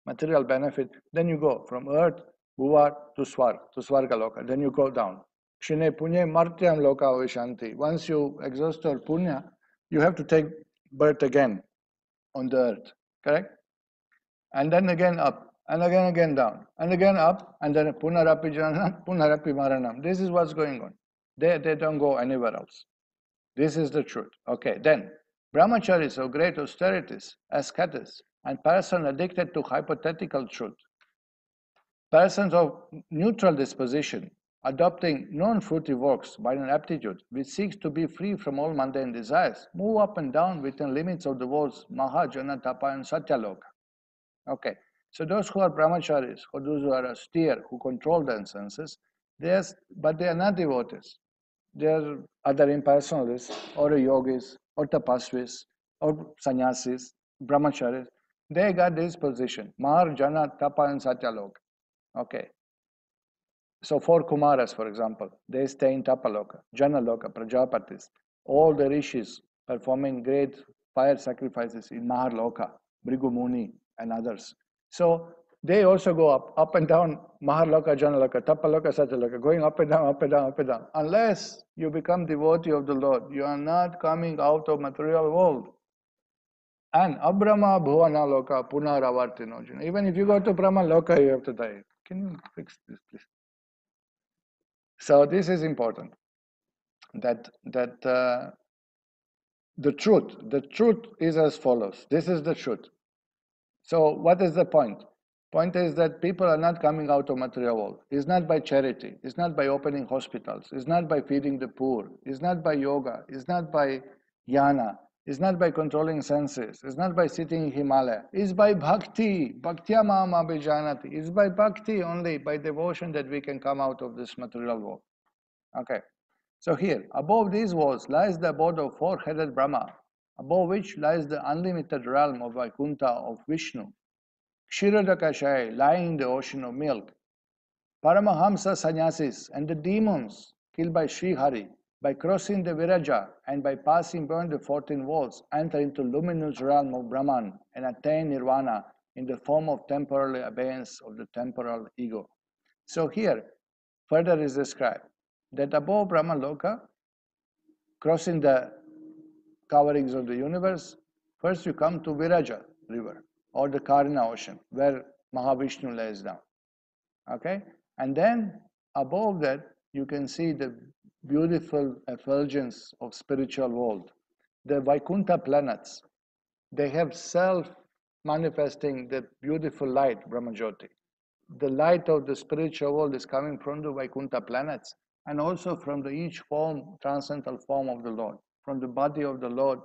A: material benefit, then you go from earth, Bhuvar to Swarga Loka, then you go down. Kshine Punye Martyam Loka Vishanti. Once you exhaust your punya, you have to take birth again on the earth, correct? And then again up, and again down, and again up, and then Punarapi Janam, Punarapi Maranam. This is what's going on. They don't go anywhere else. This is the truth. Okay, then brahmacharis of great austerities, ascetics, and persons addicted to hypothetical truth, persons of neutral disposition, adopting non-fruitive works by an aptitude which seeks to be free from all mundane desires, move up and down within limits of the worlds Maha, Jana, Tapa, and Satyaloka. Okay, so those who are brahmacharis, or those who are austere, who control their senses, but they are not devotees. They are other impersonalists, or yogis, or tapasvis, or sannyasis, brahmacharis. They got this position, Mahar, Jana, Tapa, and Satyaloka. Okay. So 4 Kumaras, for example, they stay in Tapaloka, Janaloka, Prajapatis, all the rishis performing great fire sacrifices in Maharloka, Bhrigu Muni, and others. So they also go up and down, Maharloka, Janaloka, Tapaloka, Satyaloka, going up and down, up and down, up and down. Unless you become devotee of the Lord, you are not coming out of material world. And Abrahma Bhuvana Loka, Punaravartino. Even if you go to Brahma Loka, you have to die. Can you fix this, please? So this is important. That the truth is as follows. This is the truth. So what is the point? Point is that people are not coming out of material world. It's not by charity. It's not by opening hospitals. It's not by feeding the poor. It's not by yoga. It's not by jnana. It's not by controlling senses. It's not by sitting in Himalaya. It's by bhakti. Bhaktya mam abhijanati. It's by bhakti only, by devotion, that we can come out of this material world. Okay. So here, above these walls lies the abode of four-headed Brahma, above which lies the unlimited realm of Vaikuntha of Vishnu. Kshirodakashai, lying in the ocean of milk. Paramahamsa sannyasis and the demons killed by Sri Hari, by crossing the Viraja and by passing beyond the 14 walls, enter into luminous realm of Brahman and attain nirvana in the form of temporal abeyance of the temporal ego. So here, further is described that above Brahma Loka, crossing the coverings of the universe, first you come to Viraja river or the Karna ocean, where Mahavishnu lays down. Okay? And then above that, you can see the beautiful effulgence of spiritual world. The Vaikuntha planets, they have self-manifesting that beautiful light, Brahmajyoti. the light of the spiritual world is coming from the Vaikuntha planets and also from the each form, transcendental form of the Lord. From the body of the Lord,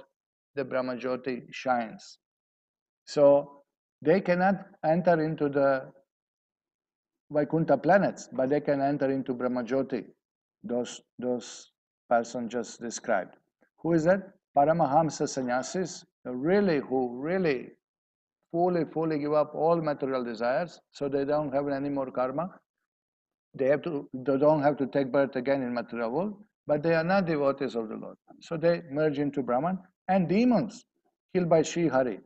A: the Brahmajyoti shines. So they cannot enter into the Vaikuntha planets, but they can enter into Brahmajyoti, those persons just described. Who is that? Paramahamsa sannyasis, who really fully give up all material desires, so they don't have any more karma. They don't have to take birth again in material world, but they are not devotees of the Lord. So they merge into Brahman. And demons killed by Sri Hari,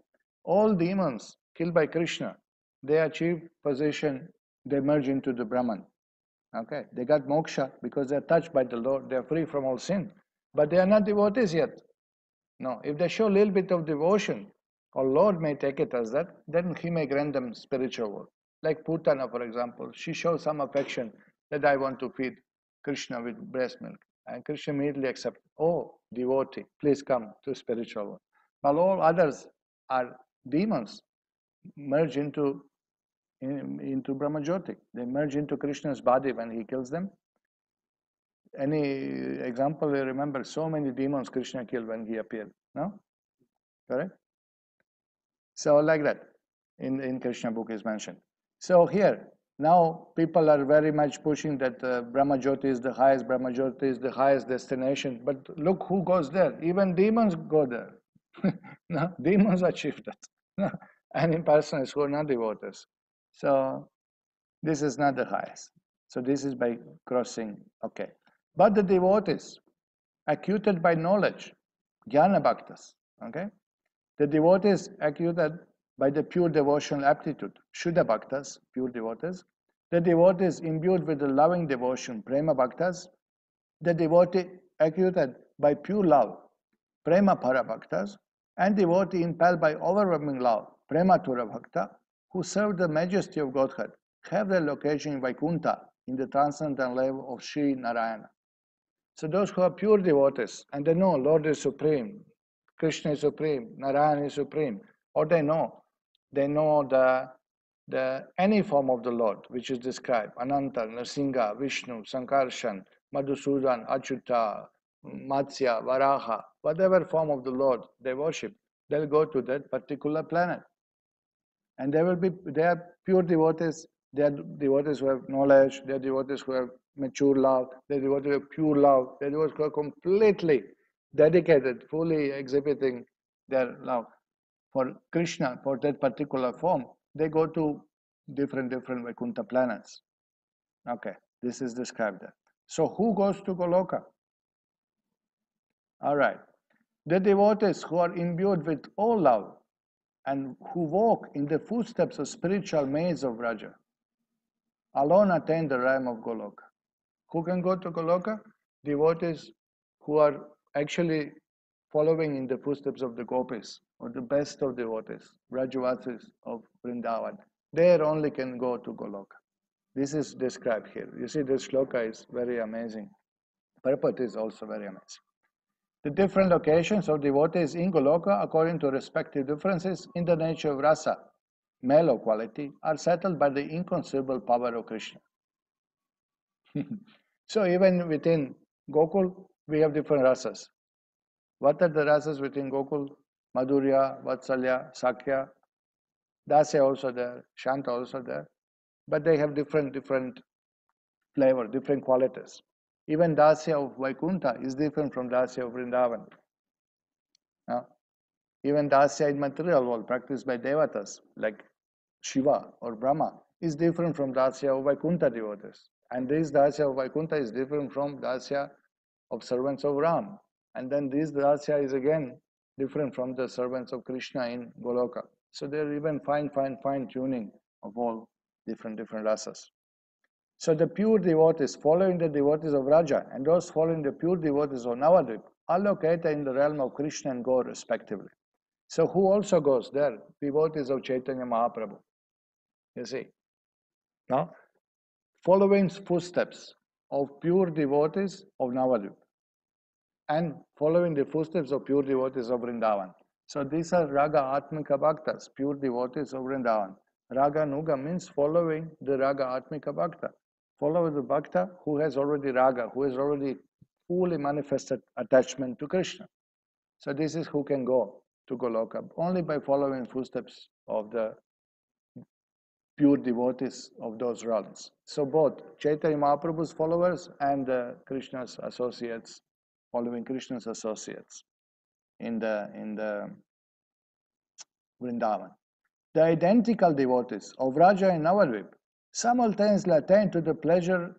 A: all demons killed by Krishna, they achieve position, they merge into the Brahman. Okay, they got moksha because they are touched by the Lord, they are free from all sin, but they are not devotees yet. No, if they show a little bit of devotion, or Lord may take it as that, then He may grant them spiritual world. Like Putana, for example, she shows some affection that I want to feed Krishna with breast milk. And Krishna immediately accepts, oh, devotee, please come to spiritual world. But all others are demons, merge into Brahmajyoti. They merge into Krishna's body when he kills them. Any example you remember? So many demons Krishna killed when he appeared. No? Correct? So like that, in Krishna book is mentioned. So here, now people are very much pushing that Brahmajyoti is the highest, Brahmajyoti is the highest destination. But look who goes there. Even demons go there. No, demons achieve that. No, and in persons who are not devotees. So this is not the highest. So this is by crossing, okay. But the devotees, acquitted by knowledge, jnana bhaktas, okay. The devotees acquitted by the pure devotional aptitude, Shuddha bhaktas, pure devotees. The devotees imbued with the loving devotion, prema bhaktas. The devotee acquitted by pure love, prema para bhaktas. And devotee impelled by overwhelming love, prema tura bhakta, who serve the majesty of Godhead, have their location in Vaikuntha, in the transcendental level of Sri Narayana. So those who are pure devotees, and they know Lord is supreme, Krishna is supreme, Narayana is supreme, or they know the any form of the Lord which is described, Ananta, Nrsimha, Vishnu, Sankarshan, Madhusudan, Achyuta, Matsya, Varaha, whatever form of the Lord they worship, they'll go to that particular planet. And they are pure devotees, they are devotees who have knowledge, they are devotees who have mature love, they are devotees who have pure love, they are devotees who are completely dedicated, fully exhibiting their love for Krishna, for that particular form. They go to different Vaikuntha planets. Okay, this is described there. So who goes to Goloka? All right. The devotees who are imbued with all love and who walk in the footsteps of spiritual maids of Raja alone attain the realm of Goloka. Who can go to Goloka? Devotees who are actually following in the footsteps of the gopis, or the best of devotees, Brajavasis of Vrindavan. They only can go to Goloka. This is described here. You see, this shloka is very amazing. Purport is also very amazing. The different locations of devotees in Goloka, according to respective differences in the nature of rasa, male or quality, are settled by the inconceivable power of Krishna. So even within Gokul, we have different rasas. What are the rasas within Gokul? Madhurya, Vatsalya, Sakya, Dāsa also there, Shanta also there. But they have different flavor, different qualities. Even Dāsa of Vaikuntha is different from Dāsa of Vrindavan. Even Dāsa in material world practiced by devatas like Shiva or Brahma is different from Dāsa of Vaikuntha devotees. And this Dāsa of Vaikuntha is different from Dāsa of servants of Ram. And then this Dāsa is again different from the servants of Krishna in Goloka. So there are even fine tuning of all different rasas. So the pure devotees following the devotees of Raja and those following the pure devotees of Navadvip are located in the realm of Krishna and Gaur respectively. So who also goes there? Devotees of Chaitanya Mahaprabhu. You see. Now, following footsteps of pure devotees of Navadvip and following the footsteps of pure devotees of Vrindavan. So these are Raga Atmika Bhaktas, pure devotees of Vrindavan. Raga Nuga means following the Raga Atmika Bhakta. Follow the Bhakta who has already Raga, who has already fully manifested attachment to Krishna. So this is who can go to Goloka, only by following footsteps of the pure devotees of those realms. So both Chaitanya Mahaprabhu's followers and Krishna's associates, following Krishna's associates in the Vrindavan. The identical devotees of Raja and Navadvip simultaneously attain to the pleasure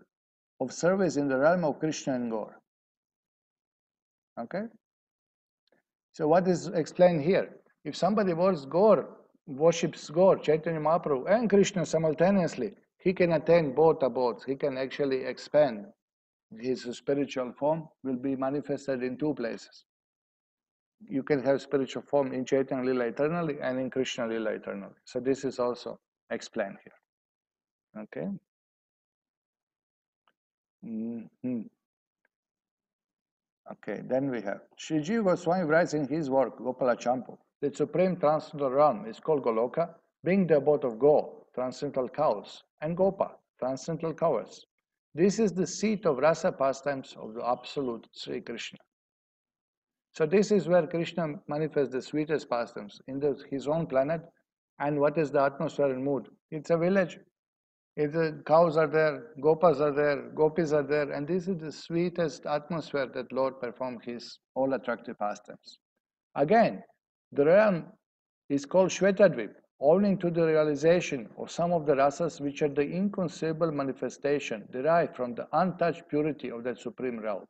A: of service in the realm of Krishna and Gaur. Okay? So what is explained here? If somebody worships Gaur, Chaitanya Mahaprabhu and Krishna simultaneously, he can attain both abodes. He can actually expand. His spiritual form will be manifested in two places. You can have spiritual form in Chaitanya Lila eternally and in Krishna Lila eternally. So this is also explained here. Okay? Okay, then we have Sri Jiva Goswami writes in his work, Gopala Champu, the supreme transcendental realm is called Goloka, being the abode of Go, transcendental cows, and Gopa, transcendental cows. This is the seat of rasa pastimes of the absolute Sri Krishna. So this is where Krishna manifests the sweetest pastimes in his own planet. And what is the atmosphere and mood? It's a village. Cows are there, gopas are there, gopis are there, and this is the sweetest atmosphere that Lord performed his all attractive pastimes. Again, the realm is called Shvetadvip, owing to the realization of some of the rasas which are the inconceivable manifestation derived from the untouched purity of that supreme realm.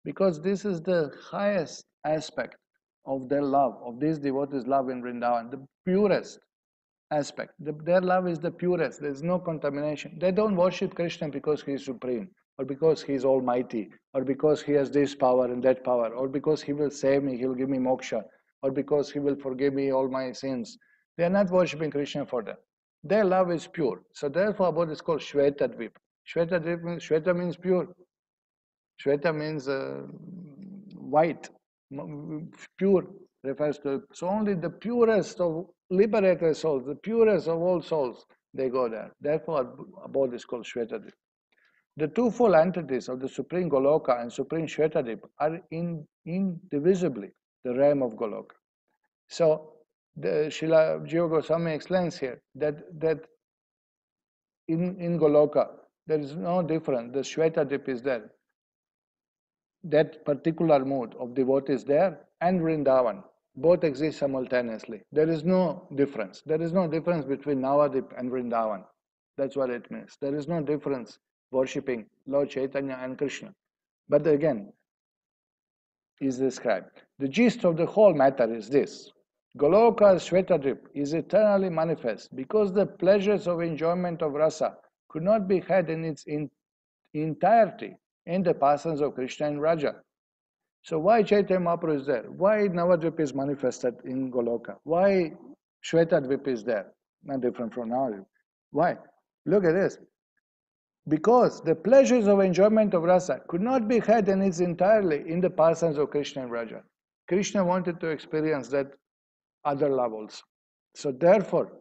A: Because this is the highest aspect of their love, of these devotees' love in Vrindavan, the purest aspect. Their love is the purest. There is no contamination. They don't worship Krishna because he is supreme, or because he is almighty, or because he has this power and that power, or because he will save me, he will give me moksha, or because he will forgive me all my sins. They are not worshiping Krishna for that. Their love is pure. So therefore, abode is called Shvetadvip. Shvetadvip means, Shveta means pure. Shveta means white. Pure refers to, so only the purest of liberated souls, the purest of all souls, they go there. Therefore, abode is called Shvetadvip. The twofold entities of the Supreme Goloka and Supreme Shvetadvip are indivisibly the realm of Goloka. So, the Srila Jiva Goswami explains here that in Goloka, there is no difference. The Shvetadvip is there. That particular mood of devotees there and Vrindavan both exist simultaneously. There is no difference. There is no difference between Navadip and Vrindavan. That's what it means. There is no difference worshipping Lord Chaitanya and Krishna. But again, is described. The gist of the whole matter is this. Goloka's Shvetadvip is eternally manifest because the pleasures of enjoyment of rasa could not be had in its entirety in the pastimes of Krishna and Raja. So why Chaitanya Mahaprabhu is there? Why Navadvip is manifested in Goloka? Why Shvetadvip is there? Not different from Navadvip. Why? Look at this. Because the pleasures of enjoyment of rasa could not be had in its entirely in the pastimes of Krishna and Raja. Krishna wanted to experience that other levels. So therefore,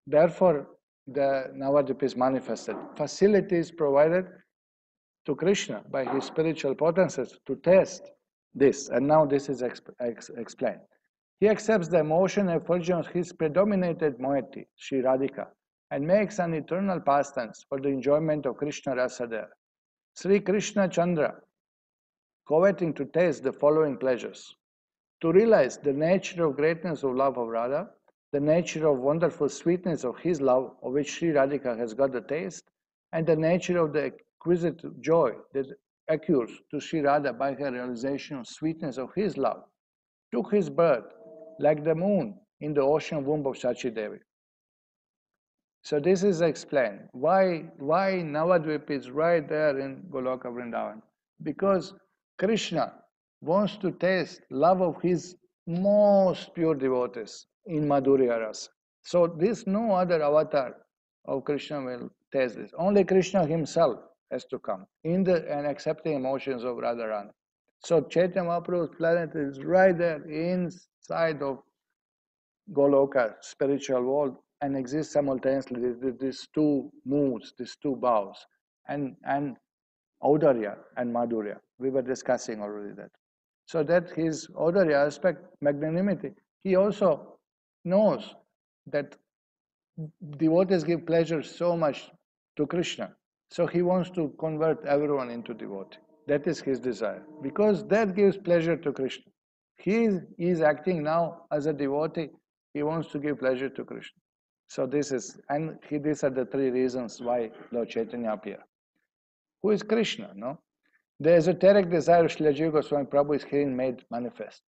A: the Navadvip is manifested. Facilities provided to Krishna by his spiritual potencies to test this. And now this is explained. He accepts the emotion and effulgence of his predominated moiety, Śrī Radhika, and makes an eternal pastance for the enjoyment of Krishna rasa there. Sri Krishna Chandra, coveting to taste the following pleasures. To realize the nature of greatness of love of Radha, the nature of wonderful sweetness of his love, of which Śrī Radhika has got the taste, and the nature of the exquisite joy that occurs to Śrī Radha by her realization of sweetness of his love, took his birth like the moon in the ocean womb of Sachi Devi. So this is explained. Why Navadvip is right there in Goloka Vrindavan? Because Krishna wants to taste love of his most pure devotees in Madhurya Rasa. So this no other avatar of Krishna will taste this. Only Krishna himself has to come and accepting emotions of Radharani. So Chaitanya Mahaprabhu's planet is right there inside of Goloka, spiritual world, and exist simultaneously. These two moods, these two bhavs, and Audarya and Madhurya. We were discussing already that. So that his Audarya aspect, magnanimity, he also knows that devotees give pleasure so much to Krishna. So he wants to convert everyone into devotee. That is his desire. Because that gives pleasure to Krishna. He is acting now as a devotee. He wants to give pleasure to Krishna. So this is, and these are the three reasons why Lord Chaitanya appeared. Who is Krishna? No? The esoteric desire of Srila Jiva Goswami Prabhu is herein made manifest.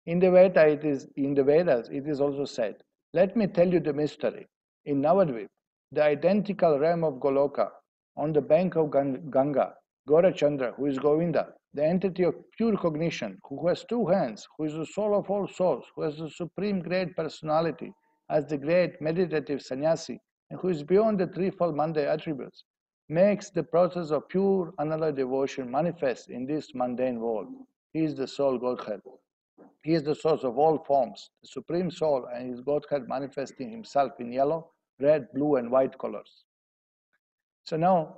A: In the Vedas, it is also said, let me tell you the mystery. In Navadvip, the identical realm of Goloka, on the bank of Ganga, Chandra, who is Govinda, the entity of pure cognition, who has two hands, who is the soul of all souls, who has the supreme great personality, as the great meditative sannyasi, and who is beyond the threefold mundane attributes, makes the process of pure unalloyed devotion manifest in this mundane world. He is the soul Godhead. He is the source of all forms, the supreme soul, and his Godhead manifesting himself in yellow, red, blue, and white colors. So now,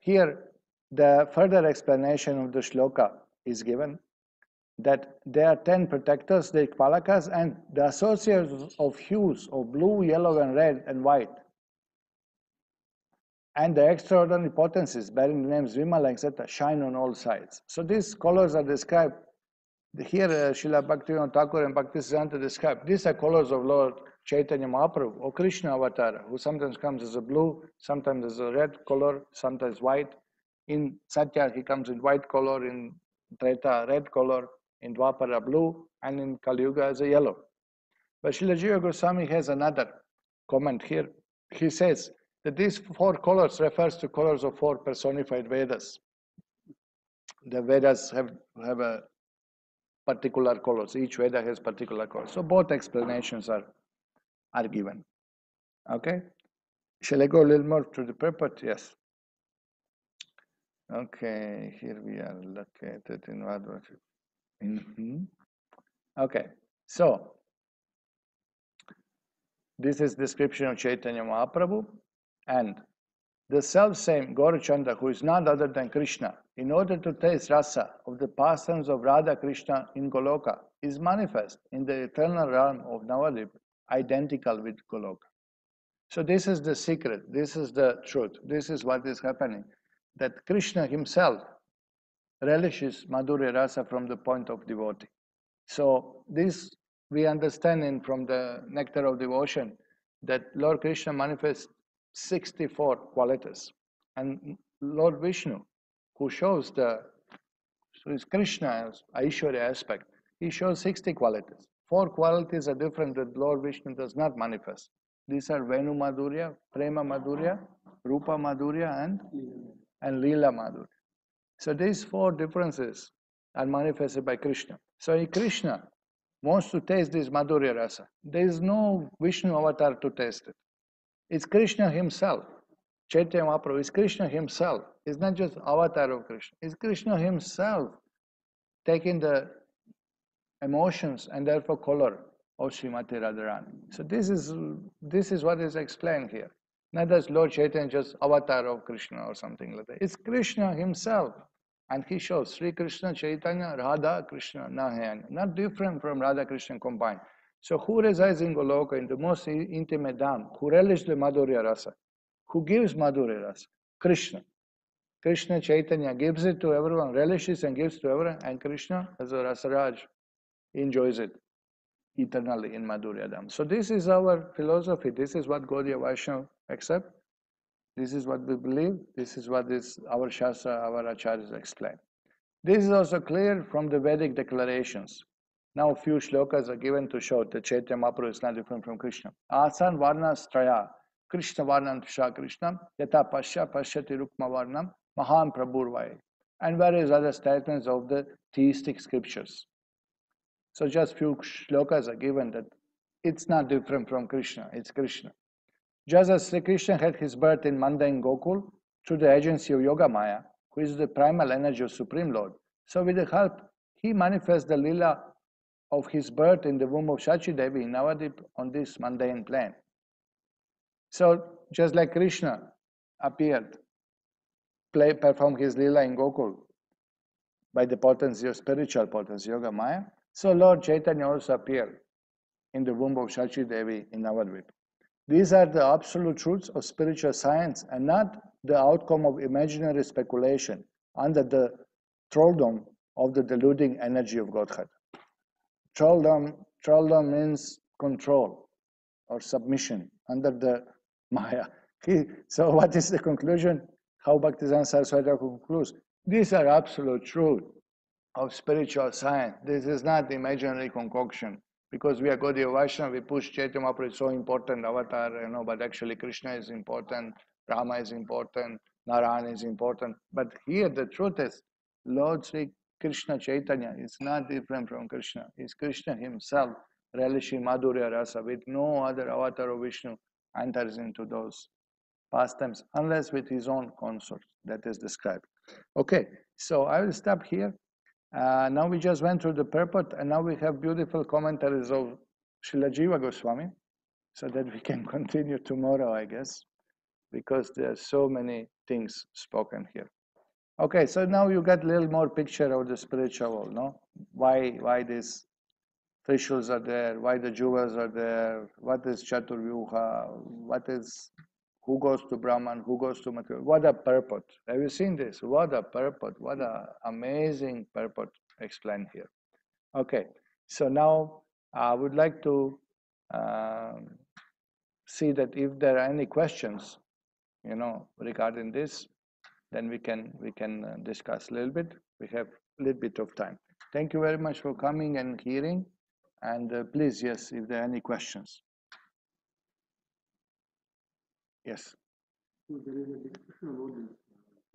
A: here, the further explanation of the shloka is given, that there are 10 protectors, the Ikpalakas, and the associates of hues of blue, yellow, and red, and white, and the extraordinary potencies bearing the names Vimala, etc., shine on all sides. So these colors are described. Here, Srila Bhaktivinoda Thakur and Bhaktisiddhanta describe, these are colors of Lord Chaitanya Mahaprabhu, or Krishna Avatar, who sometimes comes as a blue, sometimes as a red color, sometimes white. In Satya, he comes in white color, in Treta, red color, in Dwapara, blue, and in Kali Yuga as a yellow. But Srila Jiva Goswami has another comment here. He says that these four colors refers to colors of four personified Vedas. The Vedas have a particular colors. Each Veda has particular colors. So both explanations are given. Okay? Shall I go a little more to the purport? Yes. Okay, here we are located in what? Okay, so this is description of Chaitanya Mahaprabhu, and the self-same Gaurachandra, who is none other than Krishna, in order to taste rasa of the pastimes of Radha Krishna in Goloka, is manifest in the eternal realm of Navadvip, identical with Goloka. So this is the secret, this is the truth, this is what is happening, that Krishna himself relishes Madhurya Rasa from the point of devotee. So this we understand from the nectar of devotion that Lord Krishna manifests 64 qualities, and Lord Vishnu, who shows is Krishna's Aishwarya aspect, he shows 60 qualities. 4 qualities are different that Lord Vishnu does not manifest. These are Venu Madhurya, Prema Madhurya, Rupa Madhurya, and Leela Madhurya. So these 4 differences are manifested by Krishna. So Krishna wants to taste this Madhurya Rasa. There is no Vishnu avatar to taste it. It's Krishna himself. Chaitanya Mahaprabhu is Krishna himself. It's not just avatar of Krishna. It's Krishna himself taking the emotions and therefore color of Srimati Radharani. So this is what is explained here. Not as Lord Chaitanya just avatar of Krishna or something like that. It's Krishna himself. And he shows Sri Krishna Chaitanya, Radha Krishna Nahayana. Not different from Radha Krishna combined. So who resides in Goloka, in the most intimate dham, who relishes the Madhurya Rasa? Who gives Madhurya Rasa? Krishna. Krishna Chaitanya gives it to everyone, relishes and gives to everyone, and Krishna as a Rasaraj enjoys it eternally in Madhurya Dham. So this is our philosophy. This is what Gaudiya Vaishnava accept. This is what we believe. This is what our Shastra, our Acharyas explain. This is also clear from the Vedic declarations. Now a few shlokas are given to show that Chaitanya Mahaprabhu is not different from Krishna. Asan varna straya, Krishna varnam tusha Krishna, yata pasya pasyati rukma varnam, maham prabhurvai. And various other statements of the theistic scriptures. So just few shlokas are given that it's not different from Krishna, it's Krishna. Just as Sri Krishna had his birth in mundane Gokul through the agency of Yoga Maya, who is the primal energy of Supreme Lord, so with the help, he manifests the lila of his birth in the womb of Shachi Devi in Navadvip on this mundane plane. So just like Krishna appeared, performed his lila in Gokula by the potency of spiritual potency, Yoga Maya, so Lord Chaitanya also appeared in the womb of Shachi Devi in Navadvip. These are the absolute truths of spiritual science and not the outcome of imaginary speculation under the thraldom of the deluding energy of Godhead. Thraldom means control or submission under the Maya. So what is the conclusion? How Bhaktisiddhanta Saraswati concludes? These are absolute truth of spiritual science. This is not imaginary concoction. Because we are Gaudiya Vaishnava, we push Chaitanya Mahaprabhu is so important, avatar, but actually Krishna is important, Rama is important, Narayana is important. But here the truth is, Lord Sri Krishna Chaitanya is not different from Krishna. It's Krishna himself, relishing Madhurya Rasa, with no other avatar of Vishnu enters into those pastimes, unless with his own consort that is described. Okay, so I will stop here. Now we just went through the purport, and now we have beautiful commentaries of Srila Jiva Goswami, so that we can continue tomorrow, I guess, because there are so many things spoken here. Okay, so now you get a little more picture of the spiritual world, no? Why these Trishuls are there, why the jewels are there, what is Chaturvyuha, what is, who goes to Brahman, who goes to Mathura, what a purport. Have you seen this? What a purport, what an amazing purport explained here. Okay, so now I would like to see that if there are any questions, regarding this, then we can discuss a little bit. We have a little bit of time. Thank you very much for coming and hearing. And please, yes, if there are any questions. Yes.
C: So there is a discussion about this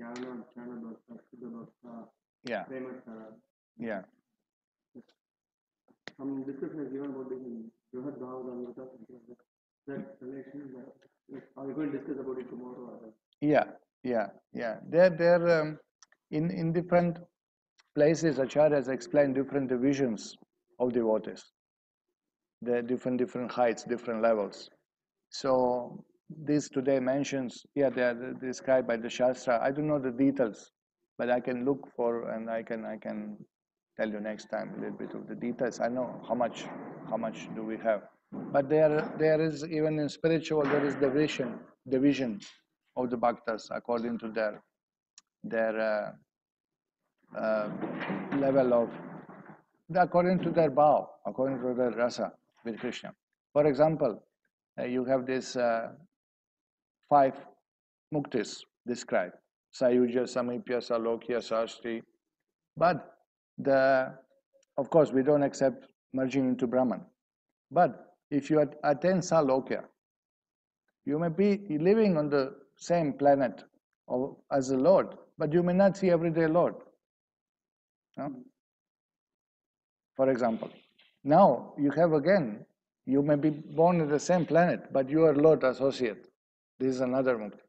C: Jnana, Dāsa, Siddha Dāsa,
A: Yeah.
C: Prema.
A: Yeah.
C: Some discussion is given about this in Brihad Bhagavad. That relation, are we going to discuss about it tomorrow?
A: Yeah. They're in different places, acharyas explain different divisions of devotees. They're different heights, different levels. So this today mentions, they are described by the Shastra. I don't know the details, but I can look for and I can tell you next time a little bit of the details. I know how much do we have. But there is, even in spiritual, there is division of the bhaktas according to their level of, according to their bhav, according to their rasa with Krishna. For example, you have this 5 muktis described: Sayuja, Samipya, Salokya, Sastri. But of course, we don't accept merging into Brahman. But if you attain Salokya, you may be living on the same planet as the Lord, but you may not see everyday Lord. No? For example, now you have again, you may be born on the same planet, but you are Lord associate. This is another mukti.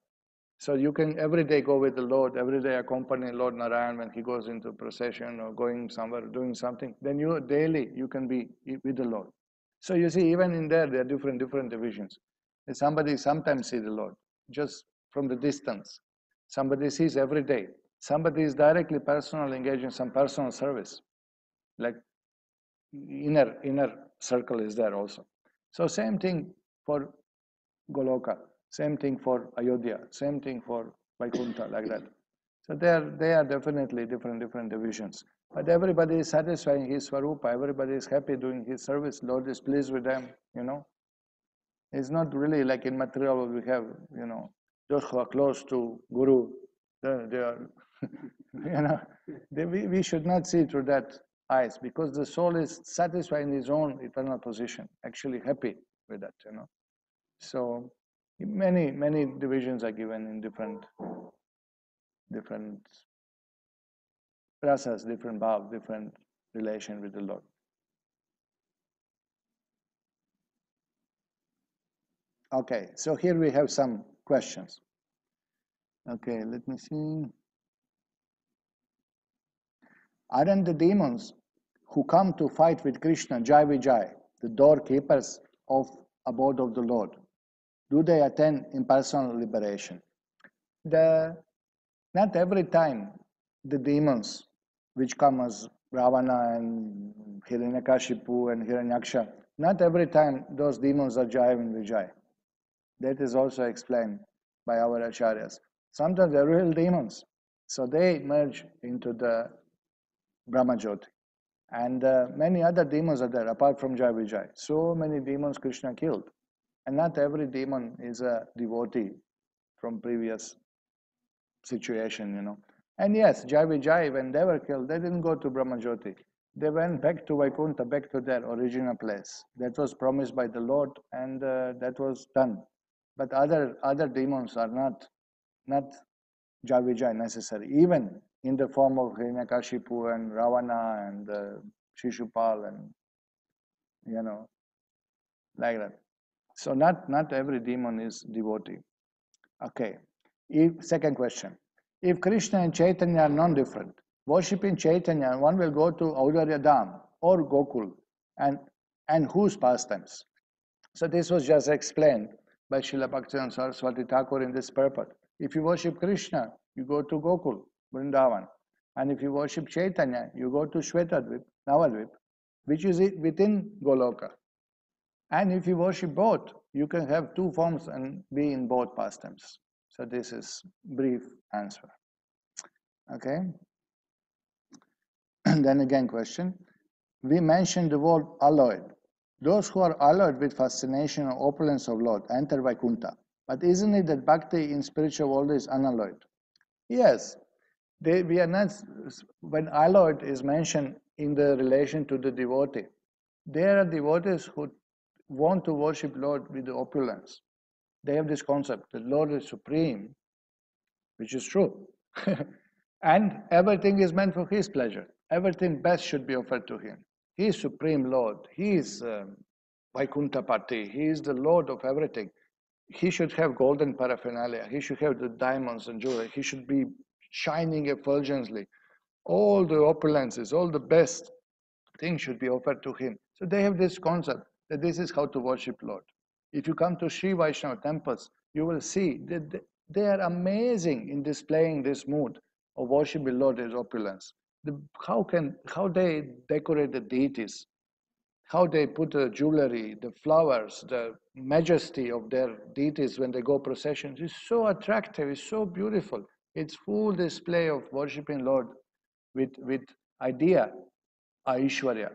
A: So you can every day go with the Lord, every day accompany Lord Narayan when he goes into procession or going somewhere, doing something. Then daily you can be with the Lord. So you see, even in there are different divisions. Somebody sometimes sees the Lord, just from the distance. Somebody sees every day. Somebody is directly personally engaged in some personal service. Like inner circle is there also. So same thing for Goloka, same thing for Ayodhya, same thing for Vaikuntha, like that. So they are definitely different divisions. But everybody is satisfying his Swarupa, everybody is happy doing his service, Lord is pleased with them, It's not really like in material we have, those who are close to Guru, they are, we should not see through that eyes, because the soul is satisfied in his own eternal position, actually happy with that, So many divisions are given in different rasas, different bhav, different relation with the Lord. Okay, so here we have some questions. Okay, let me see. Aren't the demons who come to fight with Krishna, Jai Vijay, the doorkeepers of abode of the Lord, do they attain impersonal liberation? Not every time the demons which come as Ravana and Hiranyakashipu and Hiranyaksha, not every time those demons are Jaya and Vijay. That is also explained by our acharyas. Sometimes they're real demons. So they merge into the Brahmajyoti. And many other demons are there apart from Jaya Vijay. So many demons Krishna killed. And not every demon is a devotee from previous situation, And yes, Jai Vijay, when they were killed, they didn't go to Brahmajyoti. They went back to Vaikuntha, back to their original place. That was promised by the Lord, and that was done. But other demons are not Jai Vijay necessary, even in the form of Hiranyakashipu and Ravana and Shishupal and like that. So not every demon is devotee. Okay. Second question. If Krishna and Chaitanya are non-different, worshipping Chaitanya, one will go to Audharya Dham or Gokul and whose pastimes? So this was just explained by Srila Bhaktivinoda Saraswati Thakur in this purport. If you worship Krishna, you go to Gokul, Vrindavan. And if you worship Chaitanya, you go to Shvetadvip, Navadvip, which is within Goloka. And if you worship both, you can have two forms and be in both pastimes. So this is brief answer. Okay. And then again question. We mentioned the word alloyed. Those who are alloyed with fascination or opulence of Lord enter Vaikuntha. But isn't it that bhakti in spiritual world is unalloyed? Yes. We are not, when alloyed is mentioned in the relation to the devotee, there are devotees who want to worship Lord with the opulence. They have this concept that Lord is supreme, which is true. And everything is meant for His pleasure. Everything best should be offered to Him. He is Supreme Lord. He is Vaikuntapati. He is the Lord of everything. He should have golden paraphernalia. He should have the diamonds and jewelry. He should be shining effulgently. All the opulences, all the best things should be offered to Him. So they have this concept that this is how to worship Lord. If you come to Sri Vaishnava temples, you will see that they are amazing in displaying this mood of worshiping Lord as opulence. How they decorate the deities, how they put the jewelry, the flowers, the majesty of their deities when they go processions is so attractive, it's so beautiful. It's full display of worshiping Lord with idea, Aishwarya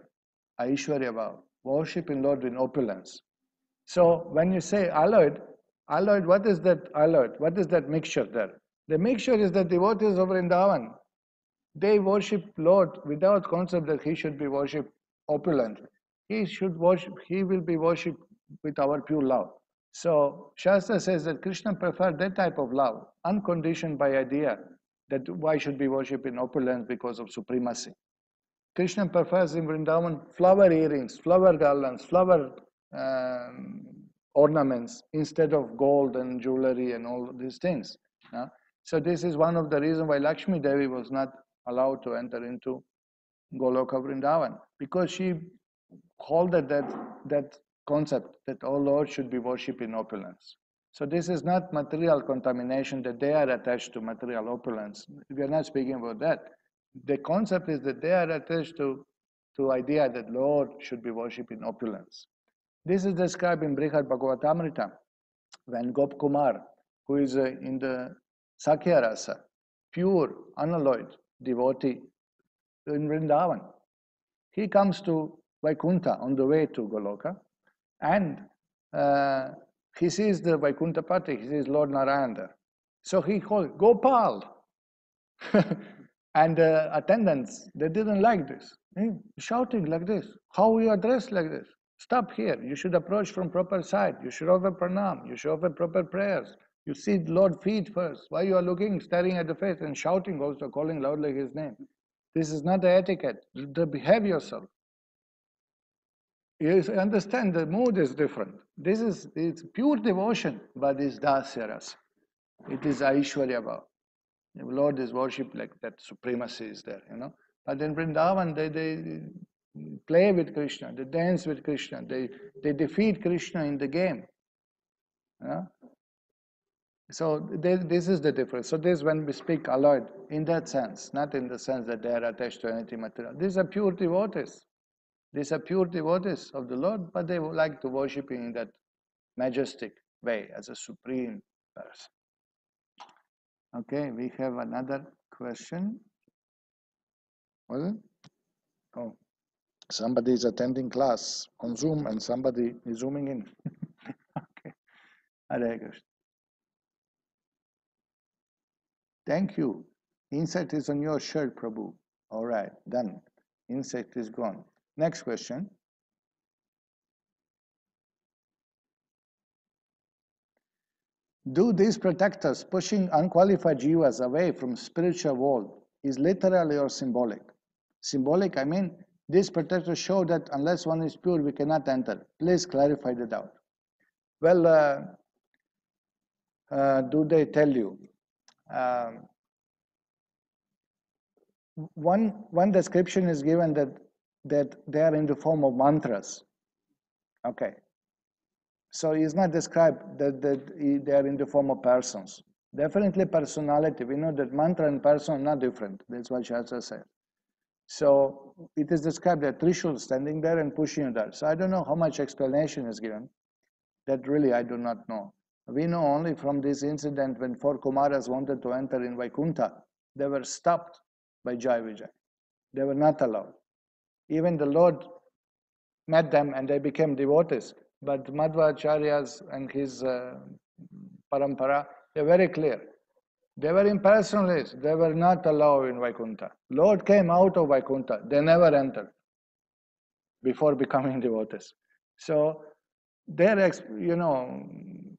A: Bhava, worshiping Lord in opulence. So when you say alloyed, what is that alloyed? What is that mixture there? The mixture is the devotees of Vrindavan. They worship Lord without concept that He should be worshipped opulent. He will be worshipped with our pure love. So Shastra says that Krishna preferred that type of love, unconditioned by idea that why should be worshipped in opulence because of supremacy. Krishna prefers in Vrindavan flower earrings, flower garlands, flower ornaments instead of gold and jewelry and all these things. So this is one of the reasons why Lakshmi Devi was not allowed to enter into Goloka Vrindavan, because she holded that concept that all Lord should be worshipped in opulence. So this is not material contamination that they are attached to material opulence. We are not speaking about that. The concept is that they are attached to idea that Lord should be worshipped in opulence. This is described in Brihad Bhagavatamrita when Gop Kumar, who is in the Sakya Rasa, pure, unalloyed devotee in Vrindavan, he comes to Vaikuntha on the way to Goloka, and he sees the Vaikuntapati, he sees Lord Narayan there. So he calls, Gopal! And the attendants, they didn't like this. Shouting like this. How you are dressed like this? Stop here. You should approach from proper side. You should offer pranam. You should offer proper prayers. You see the Lord feet first. Why you are looking, staring at the face and shouting also, calling loudly His name? This is not the etiquette. Behave yourself. You understand the mood is different. It's pure devotion, but it's Dāsa rasa. It is Aishwarya Bhava. The Lord is worshipped like that, supremacy is there, But in Vrindavan, they play with Krishna, they dance with Krishna, they defeat Krishna in the game. Yeah? So this is the difference. So this when we speak alloyed, in that sense, not in the sense that they are attached to anything material. These are pure devotees. These are pure devotees of the Lord, but they would like to worship Him in that majestic way as a supreme person. Okay, we have another question. Was it? Oh, somebody is attending class on Zoom and somebody is zooming in. Okay, Hare Krishna. Thank you. Insect is on your shirt, Prabhu. All right, done. Insect is gone. Next question. Do these protectors pushing unqualified jivas away from spiritual world is literally or symbolic? Symbolic, I mean, these protectors show that unless one is pure, we cannot enter. Please clarify the doubt. Well, do they tell you? One description is given that they are in the form of mantras. Okay. So it's not described that they are in the form of persons. Definitely personality. We know that mantra and person are not different. That's what Shastra said. So it is described that Trishul standing there and pushing you there. So I don't know how much explanation is given. That really I do not know. We know only from this incident when 4 Kumaras wanted to enter in Vaikuntha, they were stopped by Jai Vijay. They were not allowed. Even the Lord met them and they became devotees. But Madhvacharyas and his parampara, they're very clear. They were impersonalists. They were not allowed in Vaikuntha. Lord came out of Vaikuntha. They never entered before becoming devotees. So their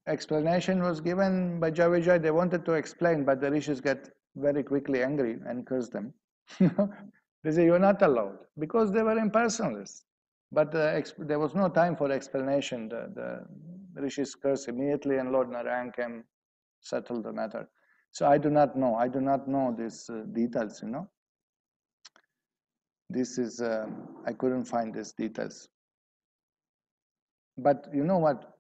A: explanation was given by Javijay. They wanted to explain, but the rishis get very quickly angry and curse them. They say, you're not allowed, because they were impersonalists. But there was no time for explanation. The rishis cursed immediately, and Lord Narayan came, settled the matter. So I do not know. I do not know these details, This is, I couldn't find these details. But you know what?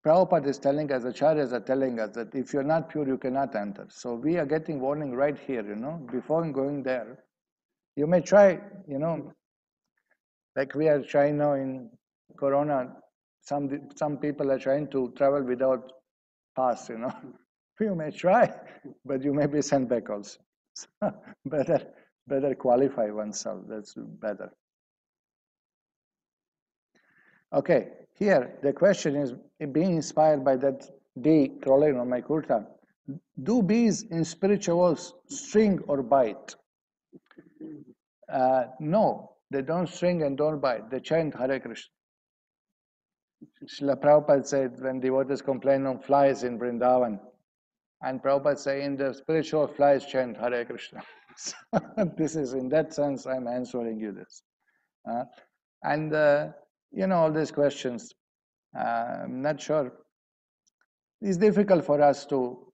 A: Prabhupada is telling us, acharyas are telling us that if you're not pure, you cannot enter. So we are getting warning right here, before going there. You may try, like we are trying now in Corona, some people are trying to travel without pass, You may try, but you may be sent back also. So better qualify oneself, that's better. Okay, here the question is, being inspired by that bee crawling on my kurta, do bees in spirituals sting or bite? No, they don't sting and don't bite. They chant Hare Krishna. Srila Prabhupada said when devotees complain of flies in Vrindavan, and Prabhupada said in the spiritual flies chant Hare Krishna. So this is, in that sense, I'm answering you this. And all these questions, I'm not sure. It's difficult for us to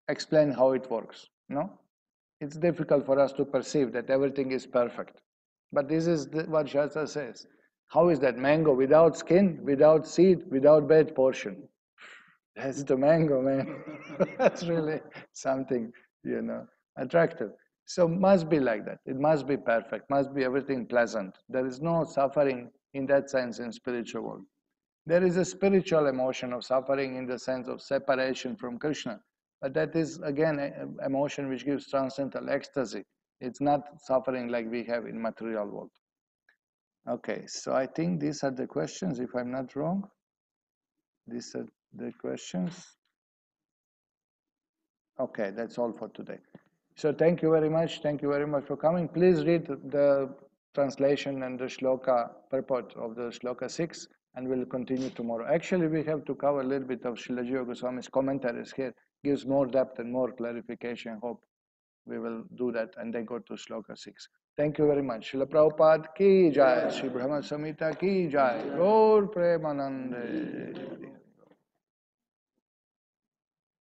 A: explain how it works, It's difficult for us to perceive that everything is perfect. But this is what Shastra says. How is that mango without skin, without seed, without bed portion? That's the mango, man. That's really something, attractive. So must be like that. It must be perfect, must be everything pleasant. There is no suffering in that sense in spiritual world. There is a spiritual emotion of suffering in the sense of separation from Krishna. But that is, again, an emotion which gives transcendental ecstasy. It's not suffering like we have in material world. Okay, so I think these are the questions, if I'm not wrong. These are the questions. Okay, that's all for today. So thank you very much. Thank you very much for coming. Please read the translation and the shloka purport of the shloka 6, and we'll continue tomorrow. Actually, we have to cover a little bit of Srila Jiva Goswami's commentaries here. Gives more depth and more clarification. Hope we will do that and then go to shloka 6. Thank you very much. Srila Prabhupada ki jai, Śrī Brahma-saṁhitā ki jai, Gaur Premanande.